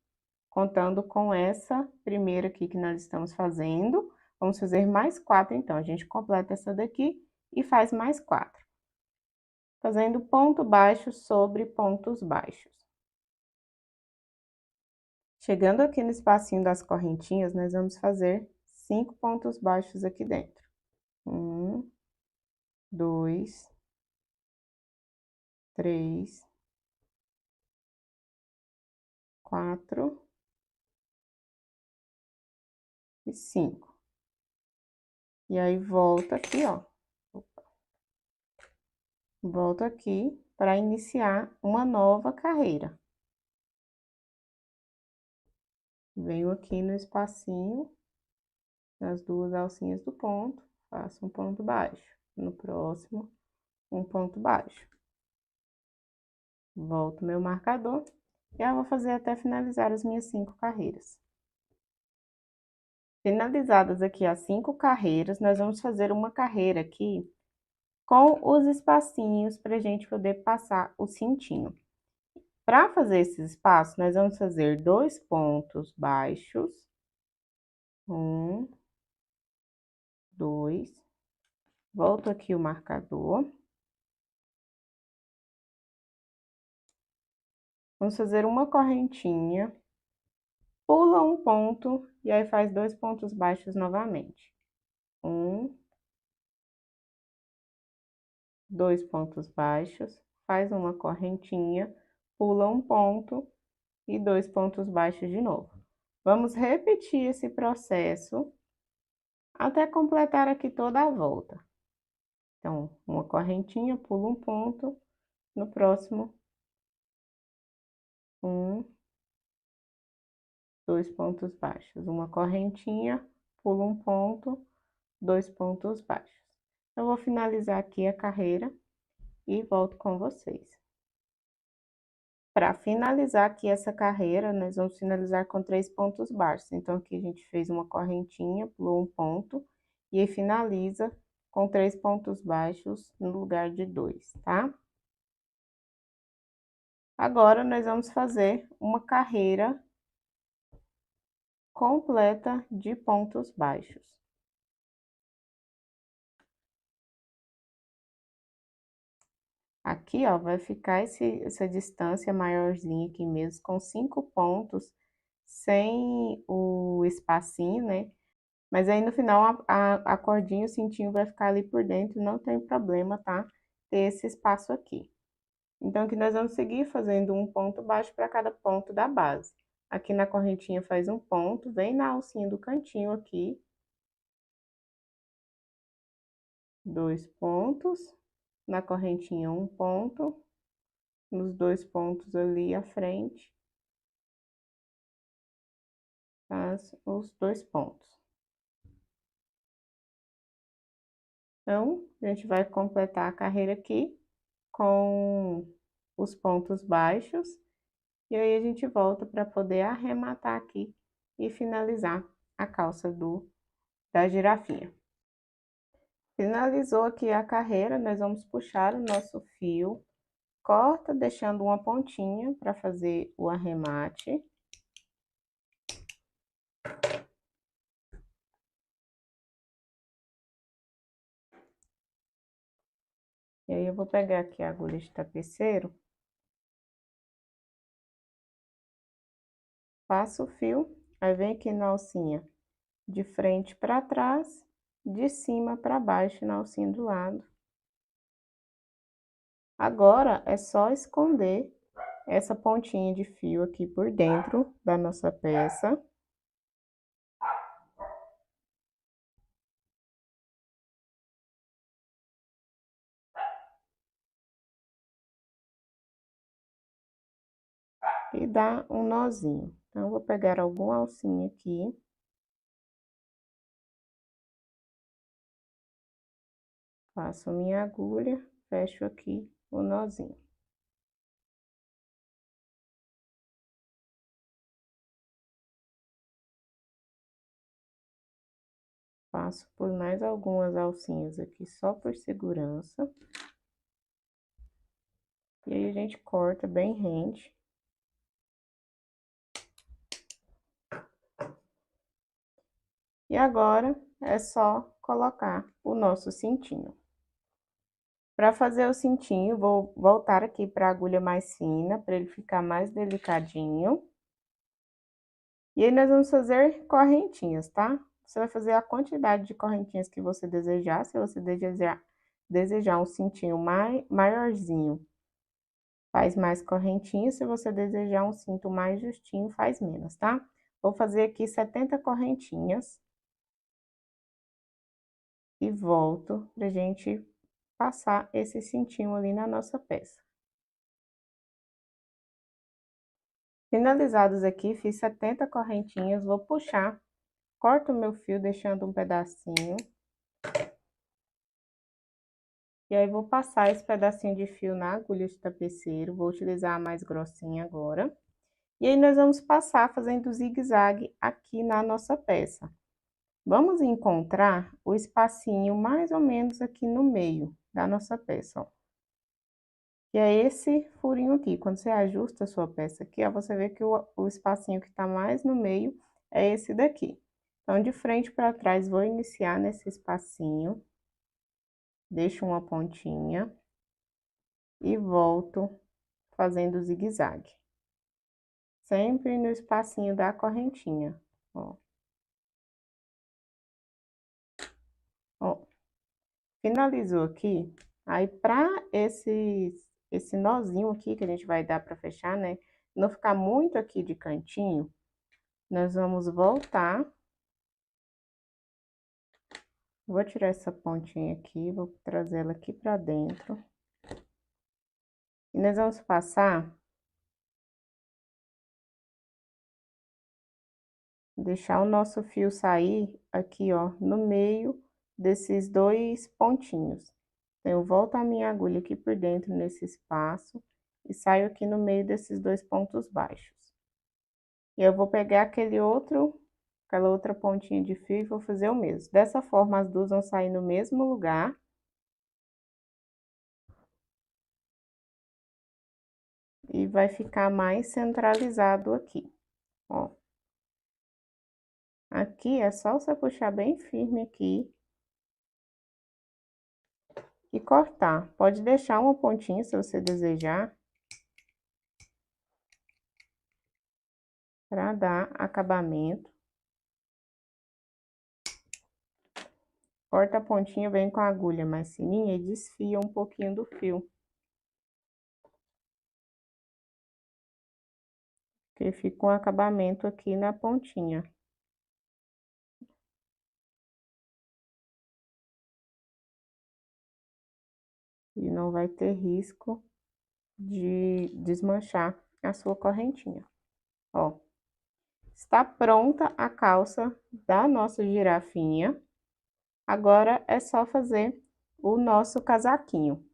[SPEAKER 1] contando com essa primeira aqui que nós estamos fazendo. Vamos fazer mais 4, então. A gente completa essa daqui e faz mais 4. Fazendo ponto baixo sobre pontos baixos. Chegando aqui no espacinho das correntinhas, nós vamos fazer 5 pontos baixos aqui dentro. 1, 2, 3, 4 e 5. E aí, volta aqui, ó. Volto aqui para iniciar uma nova carreira. Venho aqui no espacinho, nas duas alcinhas do ponto, faço um ponto baixo. No próximo, um ponto baixo. Volto meu marcador e eu vou fazer até finalizar as minhas 5 carreiras. Finalizadas aqui as 5 carreiras, nós vamos fazer uma carreira aqui com os espacinhos para a gente poder passar o cintinho. Para fazer esses espaços, nós vamos fazer 2 pontos baixos. 1, 2. Volto aqui o marcador. Vamos fazer uma correntinha, pula um ponto e aí faz 2 pontos baixos novamente. 1, 2 pontos baixos, faz uma correntinha, pula um ponto e 2 pontos baixos de novo. Vamos repetir esse processo até completar aqui toda a volta. Então, uma correntinha, pula um ponto, no próximo, 1, 2 pontos baixos, uma correntinha, pula um ponto, 2 pontos baixos. Eu vou finalizar aqui a carreira e volto com vocês. Para finalizar aqui essa carreira, nós vamos finalizar com 3 pontos baixos. Então, aqui a gente fez uma correntinha, pulou um ponto, e aí finaliza com 3 pontos baixos no lugar de 2, tá? Agora, nós vamos fazer uma carreira completa de pontos baixos. Aqui, ó, vai ficar essa distância maiorzinha aqui mesmo, com 5 pontos, sem o espacinho, né? Mas aí, no final, a cordinha, o cintinho vai ficar ali por dentro, não tem problema, tá? Ter esse espaço aqui. Então, aqui nós vamos seguir fazendo um ponto baixo para cada ponto da base. Aqui na correntinha faz um ponto, vem na alcinha do cantinho aqui. 2 pontos. Na correntinha, um ponto. Nos 2 pontos ali à frente, faz os 2 pontos. Então, a gente vai completar a carreira aqui com os pontos baixos. E aí, a gente volta para poder arrematar aqui e finalizar a calça da girafinha. Finalizou aqui a carreira, nós vamos puxar o nosso fio, corta deixando uma pontinha para fazer o arremate. E aí, eu vou pegar aqui a agulha de tapeceiro, passo o fio, aí vem aqui na alcinha de frente para trás, de cima para baixo na alcinha do lado. Agora, é só esconder essa pontinha de fio aqui por dentro da nossa peça. E dar um nozinho. Então, eu vou pegar alguma alcinha aqui. Passo minha agulha, fecho aqui o nozinho. Passo por mais algumas alcinhas aqui, só por segurança. E aí, a gente corta bem rente. E agora, é só colocar o nosso cintinho. Para fazer o cintinho, vou voltar aqui para a agulha mais fina, para ele ficar mais delicadinho. E aí, nós vamos fazer correntinhas, tá? Você vai fazer a quantidade de correntinhas que você desejar. Se você desejar um cintinho maiorzinho, faz mais correntinhas. Se você desejar um cinto mais justinho, faz menos, tá? Vou fazer aqui 70 correntinhas. E volto pra gente passar esse cintinho ali na nossa peça. Finalizados aqui, fiz 70 correntinhas, vou puxar, corto o meu fio deixando um pedacinho. E aí, vou passar esse pedacinho de fio na agulha de tapeceiro, vou utilizar a mais grossinha agora. E aí, nós vamos passar fazendo zigue-zague aqui na nossa peça. Vamos encontrar o espacinho mais ou menos aqui no meio da nossa peça, ó. Que é esse furinho aqui. Quando você ajusta a sua peça aqui, ó, você vê que o espacinho que tá mais no meio é esse daqui. Então, de frente para trás, vou iniciar nesse espacinho, deixo uma pontinha e volto fazendo zigue-zague. Sempre no espacinho da correntinha, ó. Ó, finalizou aqui, aí para esse nozinho aqui que a gente vai dar para fechar, né, não ficar muito aqui de cantinho, nós vamos voltar. Vou tirar essa pontinha aqui, vou trazer ela aqui pra dentro. E nós vamos passar, deixar o nosso fio sair aqui, ó, no meio desses dois pontinhos. Então, eu volto a minha agulha aqui por dentro nesse espaço e saio aqui no meio desses dois pontos baixos. E eu vou pegar aquela outra pontinha de fio e vou fazer o mesmo. Dessa forma, as duas vão sair no mesmo lugar. E vai ficar mais centralizado aqui, ó. Aqui é só você puxar bem firme aqui e cortar. Pode deixar uma pontinha se você desejar, para dar acabamento. Corta a pontinha, vem com a agulha mais fininha e desfia um pouquinho do fio. Que fica um acabamento aqui na pontinha. E não vai ter risco de desmanchar a sua correntinha. Ó, está pronta a calça da nossa girafinha. Agora é só fazer o nosso casaquinho,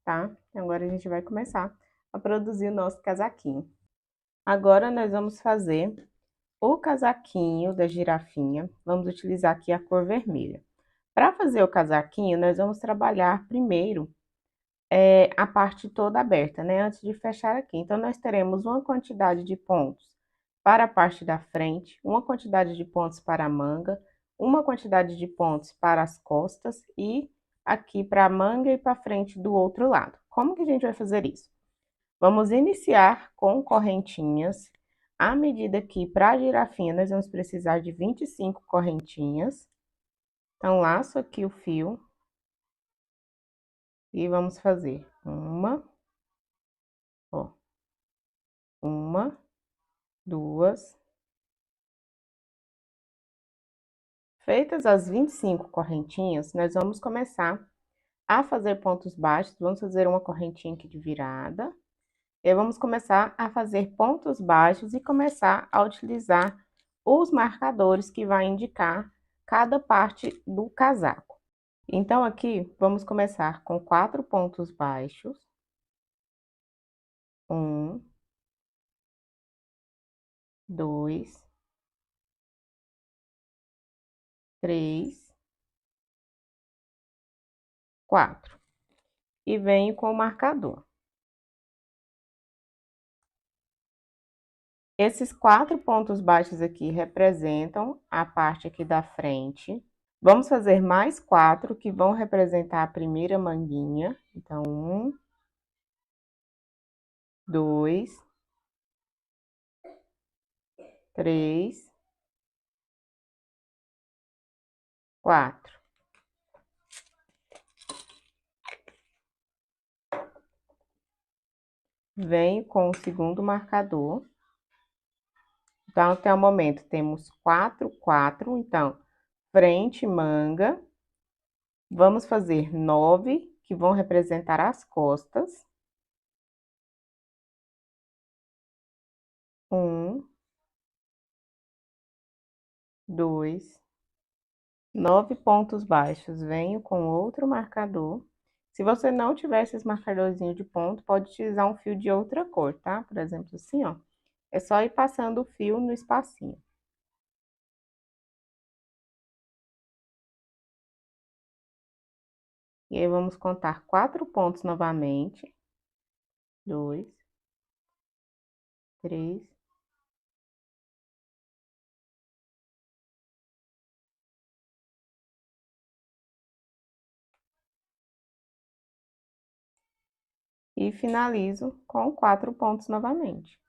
[SPEAKER 1] tá? Agora a gente vai começar a produzir o nosso casaquinho. Agora nós vamos fazer o casaquinho da girafinha. Vamos utilizar aqui a cor vermelha. Para fazer o casaquinho, nós vamos trabalhar primeiro a parte toda aberta, né? Antes de fechar aqui. Então, nós teremos uma quantidade de pontos para a parte da frente, uma quantidade de pontos para a manga, uma quantidade de pontos para as costas e aqui para a manga e para a frente do outro lado. Como que a gente vai fazer isso? Vamos iniciar com correntinhas. À medida que para a girafinha nós vamos precisar de 25 correntinhas. Então, laço aqui o fio e vamos fazer ó, uma, duas. Feitas as 25 correntinhas, nós vamos começar a fazer pontos baixos. Vamos fazer uma correntinha aqui de virada. E vamos começar a fazer pontos baixos e começar a utilizar os marcadores que vai indicar cada parte do casaco. Então, aqui, vamos começar com 4 pontos baixos. 1, 2, 3, 4. E venho com o marcador. Esses 4 pontos baixos aqui representam a parte aqui da frente. Vamos fazer mais 4, que vão representar a primeira manguinha. Então, 1, 2, 3, 4. Venho com o segundo marcador. Então, até o momento, temos 4, 4. Então, frente, manga. Vamos fazer 9, que vão representar as costas. 1, 2, 9 pontos baixos. Venho com outro marcador. Se você não tiver esses marcadorzinhos de ponto, pode utilizar um fio de outra cor, tá? Por exemplo, assim, ó. É só ir passando o fio no espacinho. E aí, vamos contar 4 pontos novamente. 2, 3, 4. E finalizo com 4 pontos novamente.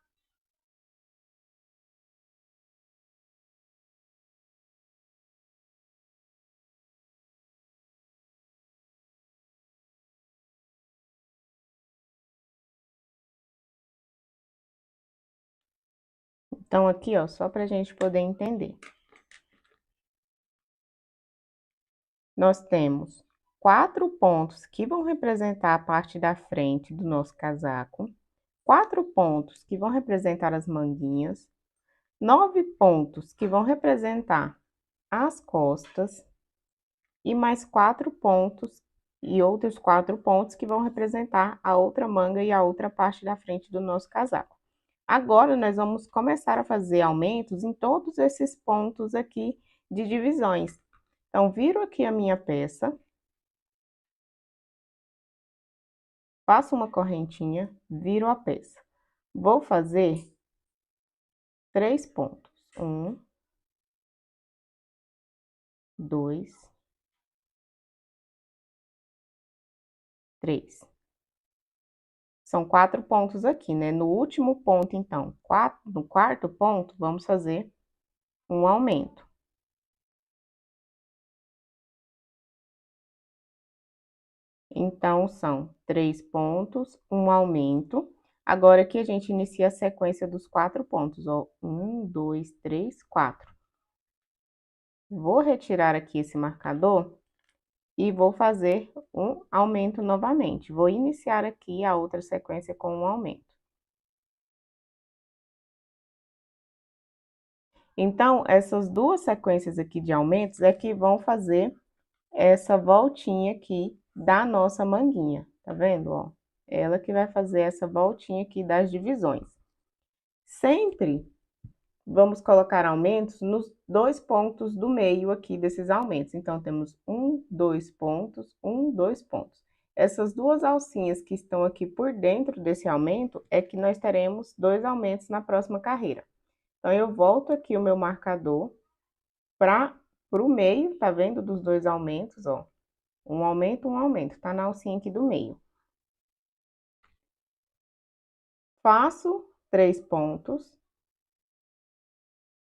[SPEAKER 1] Então, aqui, ó, só pra gente poder entender. Nós temos 4 pontos que vão representar a parte da frente do nosso casaco, 4 pontos que vão representar as manguinhas, 9 pontos que vão representar as costas e mais 4 pontos e outros 4 pontos que vão representar a outra manga e a outra parte da frente do nosso casaco. Agora, nós vamos começar a fazer aumentos em todos esses pontos aqui de divisões. Então, viro aqui a minha peça, faço uma correntinha, viro a peça. Vou fazer 3 pontos. 1, 2, 3. São 4 pontos aqui, né? No último ponto, então, no quarto ponto, vamos fazer um aumento. Então, são 3 pontos, um aumento. Agora, aqui a gente inicia a sequência dos 4 pontos, ó. 1, 2, 3, 4. Vou retirar aqui esse marcador e vou fazer um aumento novamente. Vou iniciar aqui a outra sequência com um aumento. Então, essas duas sequências aqui de aumentos é que vão fazer essa voltinha aqui da nossa manguinha, tá vendo, ó? Ela que vai fazer essa voltinha aqui das divisões. Sempre vamos colocar aumentos nos 2 pontos do meio aqui desses aumentos. Então, temos 1, 2 pontos, 1, 2 pontos. Essas duas alcinhas que estão aqui por dentro desse aumento é que nós teremos 2 aumentos na próxima carreira. Então, eu volto aqui o meu marcador para o meio, tá vendo? Dos 2 aumentos, ó. Um aumento, tá na alcinha aqui do meio. Faço 3 pontos,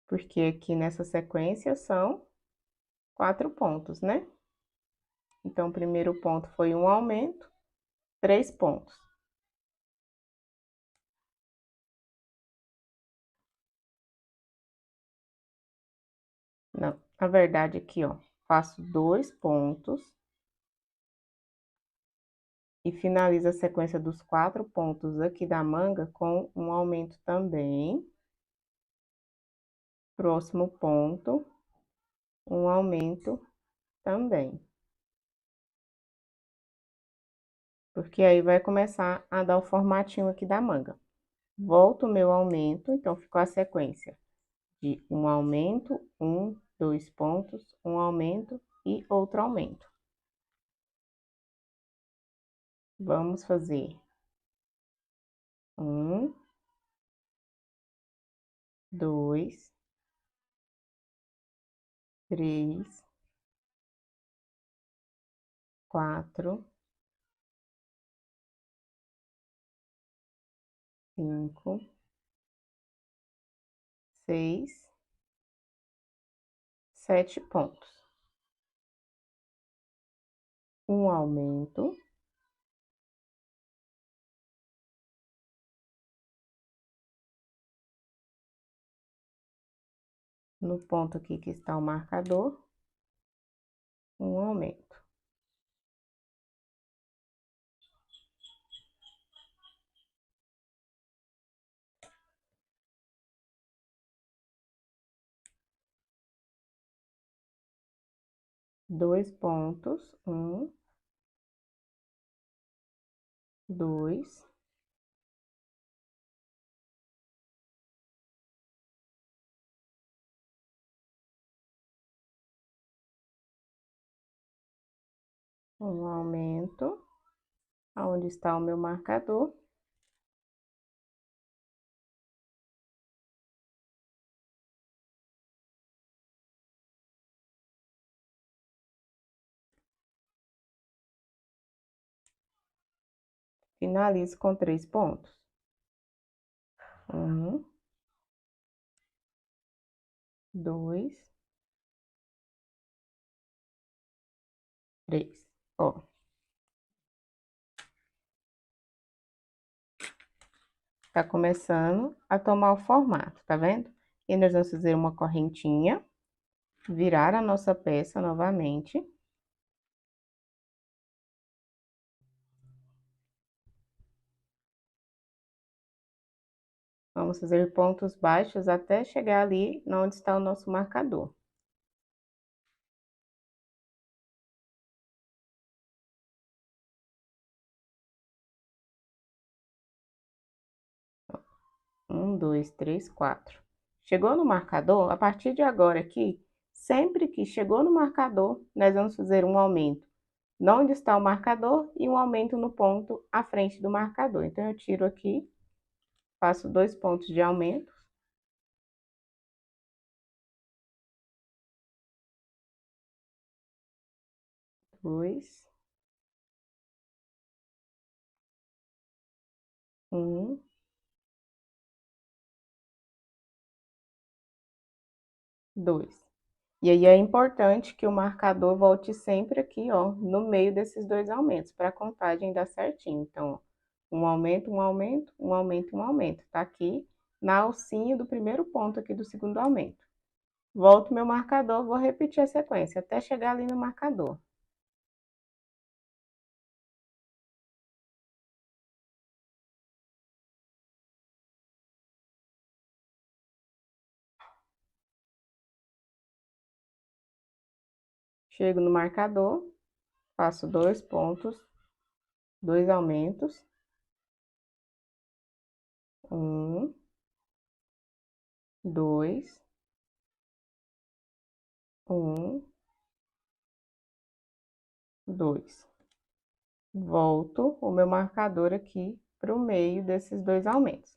[SPEAKER 1] porque aqui nessa sequência são 4 pontos, né? Então, o primeiro ponto foi um aumento, 3 pontos. Não, na verdade, aqui, ó, faço 2 pontos e finalizo a sequência dos 4 pontos aqui da manga com um aumento também. Próximo ponto, um aumento também. Porque aí vai começar a dar o formatinho aqui da manga. Volto o meu aumento, então ficou a sequência de um aumento, 1, 2 pontos, um aumento e outro aumento. Vamos fazer 1, 2, 3, 4, 5, 6, 7 pontos. Um aumento. No ponto aqui que está o marcador, um aumento. Dois pontos, 1, 2, 1 aumento, aonde está o meu marcador. Finalizo com 3 pontos. 1, 2, 3. Ó. Tá começando a tomar o formato, tá vendo? E nós vamos fazer uma correntinha, virar a nossa peça novamente. Vamos fazer pontos baixos até chegar ali onde está o nosso marcador. Um, dois, três, quatro. Chegou no marcador, a partir de agora aqui, sempre que chegou no marcador, nós vamos fazer um aumento onde está o marcador e um aumento no ponto à frente do marcador. Então, eu tiro aqui, faço 2 pontos de aumento. Dois. Um. Dois. E aí é importante que o marcador volte sempre aqui, ó, no meio desses 2 aumentos, para a contagem dar certinho. Então, ó, um aumento, um aumento, um aumento, um aumento. Tá aqui na alcinha do primeiro ponto aqui do segundo aumento. Volto meu marcador, vou repetir a sequência até chegar ali no marcador. Chego no marcador, faço 2 pontos, 2 aumentos. 1, 2, 1, 2. Volto o meu marcador aqui para o meio desses 2 aumentos.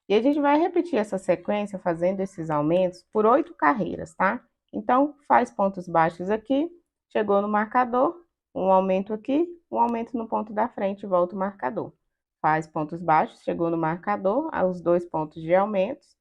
[SPEAKER 1] E a gente vai repetir essa sequência fazendo esses aumentos por 8 carreiras, tá? Então, faz pontos baixos aqui, chegou no marcador, um aumento aqui, um aumento no ponto da frente, volta o marcador. Faz pontos baixos, chegou no marcador, os 2 pontos de aumentos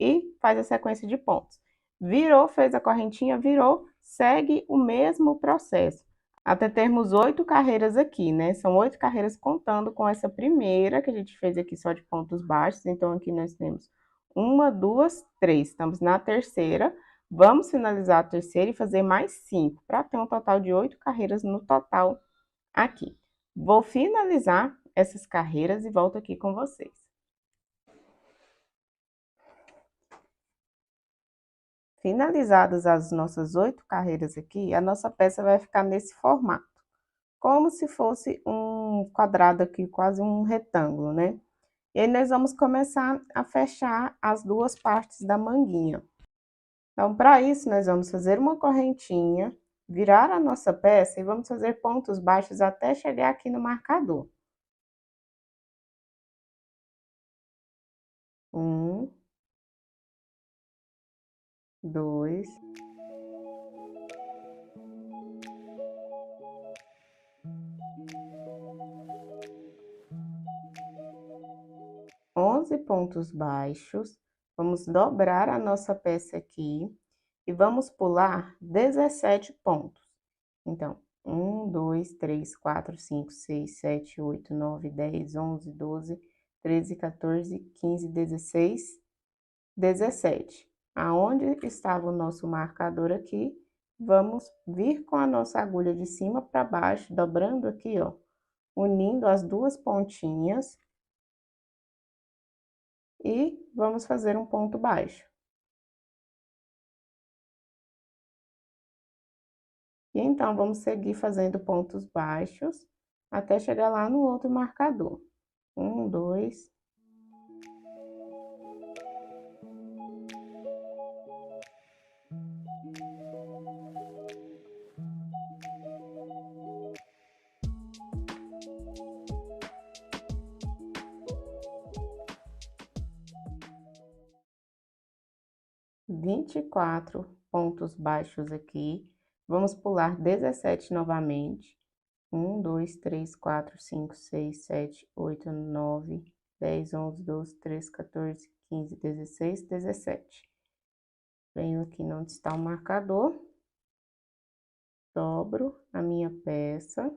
[SPEAKER 1] e faz a sequência de pontos. Virou, fez a correntinha, virou, segue o mesmo processo até termos 8 carreiras aqui, né? São 8 carreiras contando com essa primeira que a gente fez aqui só de pontos baixos. Então, aqui nós temos 1, 2, 3. Estamos na terceira. Vamos finalizar a terceira e fazer mais 5, para ter um total de 8 carreiras no total aqui. Vou finalizar essas carreiras e volto aqui com vocês. Finalizadas as nossas 8 carreiras aqui, a nossa peça vai ficar nesse formato, como se fosse um quadrado aqui, quase um retângulo, né? E aí, nós vamos começar a fechar as 2 partes da manguinha. Então, para isso, nós vamos fazer uma correntinha, virar a nossa peça e vamos fazer pontos baixos até chegar aqui no marcador. 1, 2, 11 pontos baixos, vamos dobrar a nossa peça aqui e vamos pular 17 pontos. Então, 1, 2, 3, 4, 5, 6, 7, 8, 9, 10, 11, 12, 13, 14, 15, 16, 17. Aonde estava o nosso marcador aqui, vamos vir com a nossa agulha de cima para baixo, dobrando aqui, ó, unindo as duas pontinhas e vamos fazer um ponto baixo. E então, vamos seguir fazendo pontos baixos até chegar lá no outro marcador. 1, 2. Vinte e quatro pontos baixos aqui. Vamos pular 17 novamente. 1, 2, 3, 4, 5, 6, 7, 8, 9, 10, 11, 12, 13, 14, 15, 16, 17. Venho aqui onde está o marcador, dobro a minha peça.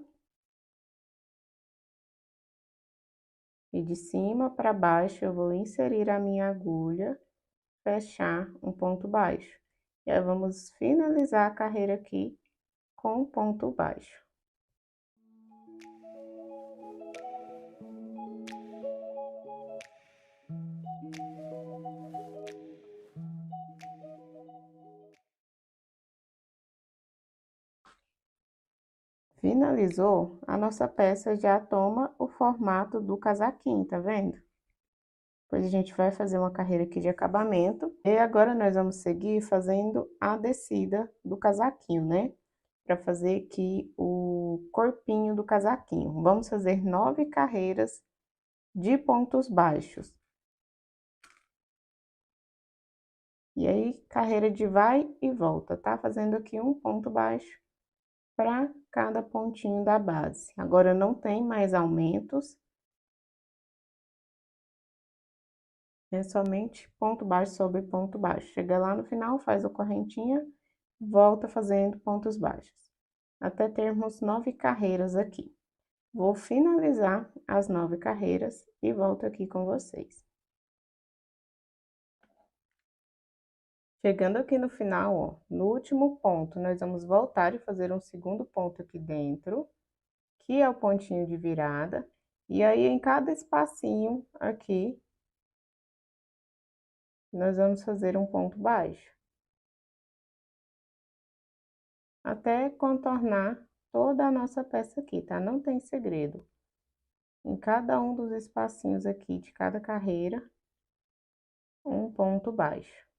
[SPEAKER 1] E de cima para baixo eu vou inserir a minha agulha, fechar um ponto baixo. E aí, vamos finalizar a carreira aqui com um ponto baixo. Finalizou, a nossa peça já toma o formato do casaquinho, tá vendo? Depois a gente vai fazer uma carreira aqui de acabamento. E agora nós vamos seguir fazendo a descida do casaquinho, né? Para fazer aqui o corpinho do casaquinho. Vamos fazer 9 carreiras de pontos baixos. E aí, carreira de vai e volta, tá? Fazendo aqui um ponto baixo para cada pontinho da base. Agora, não tem mais aumentos. É somente ponto baixo sobre ponto baixo. Chega lá no final, faz a correntinha, volta fazendo pontos baixos. Até termos 9 carreiras aqui. Vou finalizar as 9 carreiras e volto aqui com vocês. Chegando aqui no final, ó, no último ponto, nós vamos voltar e fazer um segundo ponto aqui dentro, que é o pontinho de virada. E aí, em cada espacinho aqui, nós vamos fazer um ponto baixo. Até contornar toda a nossa peça aqui, tá? Não tem segredo. Em cada um dos espacinhos aqui de cada carreira, um ponto baixo.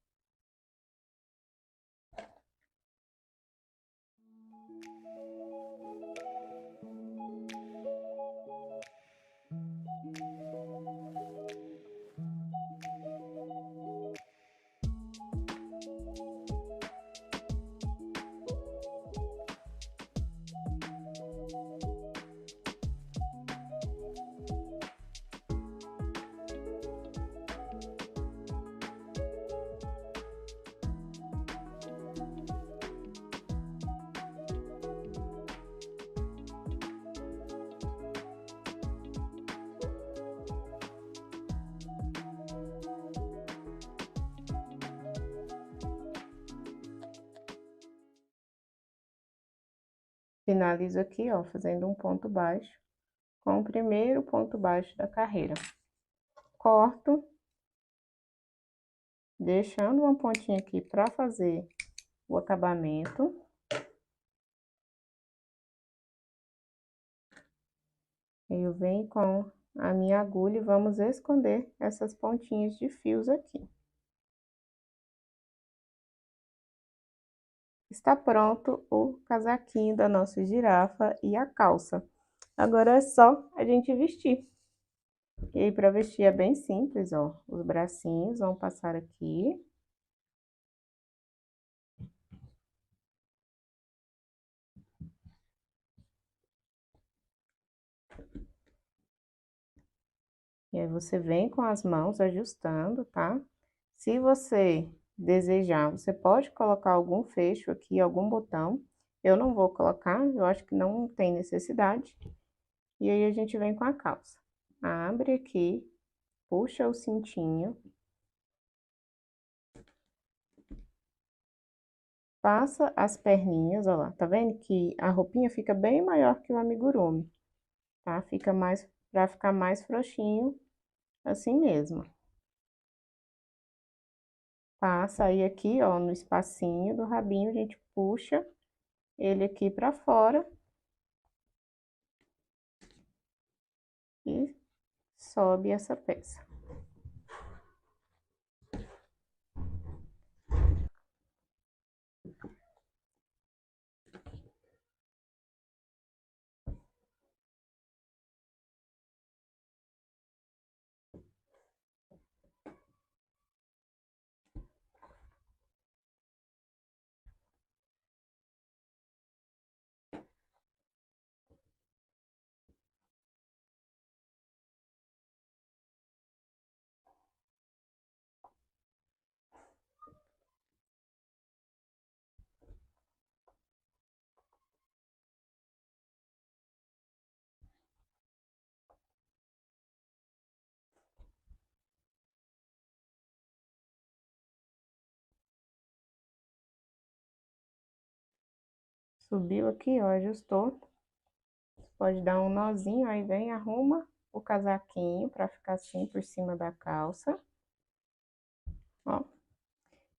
[SPEAKER 1] Finalizo aqui, ó, fazendo um ponto baixo com o primeiro ponto baixo da carreira. Corto, deixando uma pontinha aqui para fazer o acabamento. Eu venho com a minha agulha e vamos esconder essas pontinhas de fios aqui. Está pronto o casaquinho da nossa girafa e a calça. Agora é só a gente vestir. E aí, para vestir é bem simples, ó. Os bracinhos vão passar aqui. E aí, você vem com as mãos ajustando, tá? Se você desejar, você pode colocar algum fecho aqui, algum botão. Eu não vou colocar, eu acho que não tem necessidade. E aí, a gente vem com a calça. Abre aqui, puxa o cintinho. Passa as perninhas, ó lá, tá vendo que a roupinha fica bem maior que o amigurumi, tá? Fica mais, pra ficar mais frouxinho, assim mesmo. Passa aí aqui, ó, no espacinho do rabinho, a gente puxa ele aqui pra fora. E sobe essa peça. Subiu aqui, ó, ajustou. Pode dar um nozinho, aí vem, arruma o casaquinho pra ficar assim por cima da calça. Ó.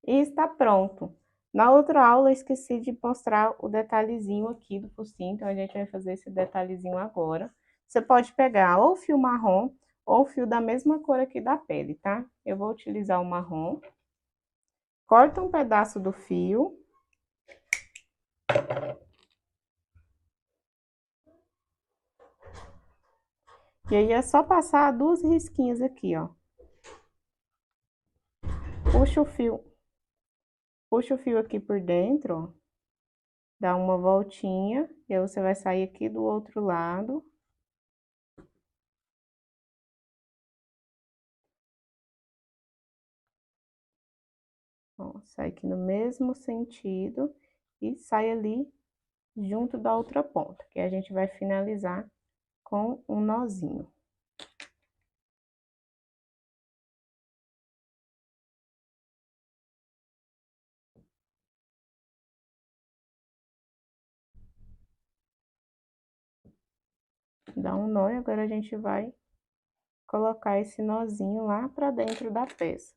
[SPEAKER 1] E está pronto. Na outra aula, eu esqueci de mostrar o detalhezinho aqui do focinho, então a gente vai fazer esse detalhezinho agora. Você pode pegar ou fio marrom ou fio da mesma cor aqui da pele, tá? Eu vou utilizar o marrom. Corta um pedaço do fio. E aí, é só passar duas risquinhas aqui, ó. Puxa o fio aqui por dentro, ó. Dá uma voltinha, e aí você vai sair aqui do outro lado. Ó, sai aqui no mesmo sentido e sai ali junto da outra ponta, que a gente vai finalizar com um nozinho. Dá um nó e agora a gente vai colocar esse nozinho lá pra dentro da peça.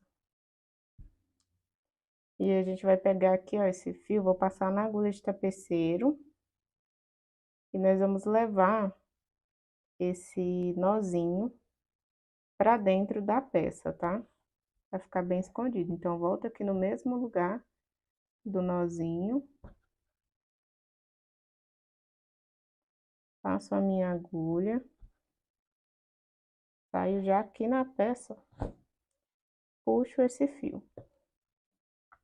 [SPEAKER 1] E a gente vai pegar aqui, ó, esse fio, vou passar na agulha de tapeceiro. E nós vamos levar esse nozinho pra dentro da peça, tá? Vai ficar bem escondido. Então, volta aqui no mesmo lugar do nozinho. Passo a minha agulha. Saio já aqui na peça. Puxo esse fio.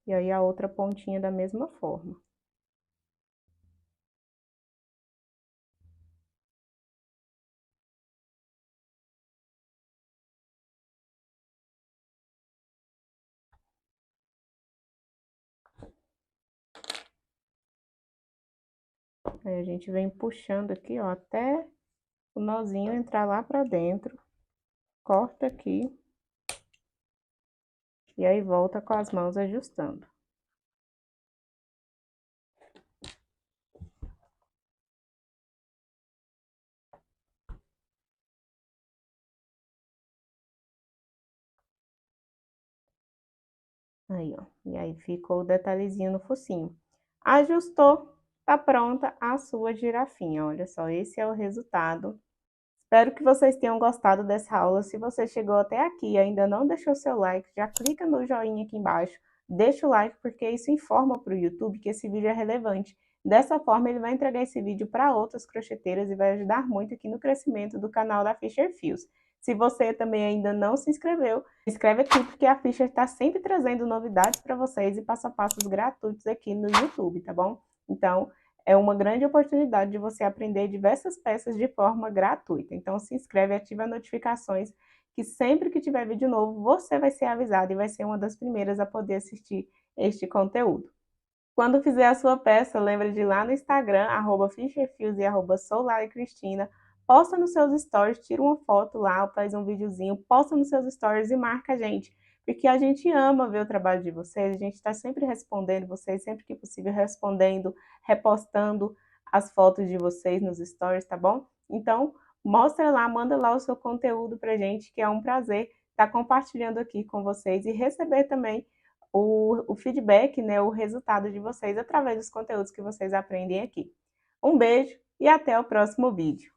[SPEAKER 1] E aí, a outra pontinha da mesma forma. Aí, a gente vem puxando aqui, ó, até o nozinho entrar lá pra dentro. Corta aqui. E aí, volta com as mãos ajustando. Aí, ó. E aí, ficou o detalhezinho no focinho. Ajustou, tá pronta a sua girafinha. Olha só, esse é o resultado. Espero que vocês tenham gostado dessa aula. Se você chegou até aqui e ainda não deixou seu like, já clica no joinha aqui embaixo. Deixa o like, porque isso informa para o YouTube que esse vídeo é relevante. Dessa forma, ele vai entregar esse vídeo para outras crocheteiras e vai ajudar muito aqui no crescimento do canal da Fisher Fios. Se você também ainda não se inscreveu, se inscreve aqui, porque a Fisher está sempre trazendo novidades para vocês e passo a passos gratuitos aqui no YouTube, tá bom? Então, é uma grande oportunidade de você aprender diversas peças de forma gratuita. Então, se inscreve, ativa as notificações, que sempre que tiver vídeo novo, você vai ser avisado e vai ser uma das primeiras a poder assistir este conteúdo. Quando fizer a sua peça, lembra de ir lá no Instagram, @fischerfields e @soulariCristina, posta nos seus stories, tira uma foto lá, faz um videozinho, posta nos seus stories e marca a gente, porque a gente ama ver o trabalho de vocês, a gente está sempre respondendo vocês, sempre que possível respondendo, repostando as fotos de vocês nos stories, tá bom? Então, mostra lá, manda lá o seu conteúdo pra gente, que é um prazer estar compartilhando aqui com vocês e receber também o feedback, né, o resultado de vocês através dos conteúdos que vocês aprendem aqui. Um beijo e até o próximo vídeo.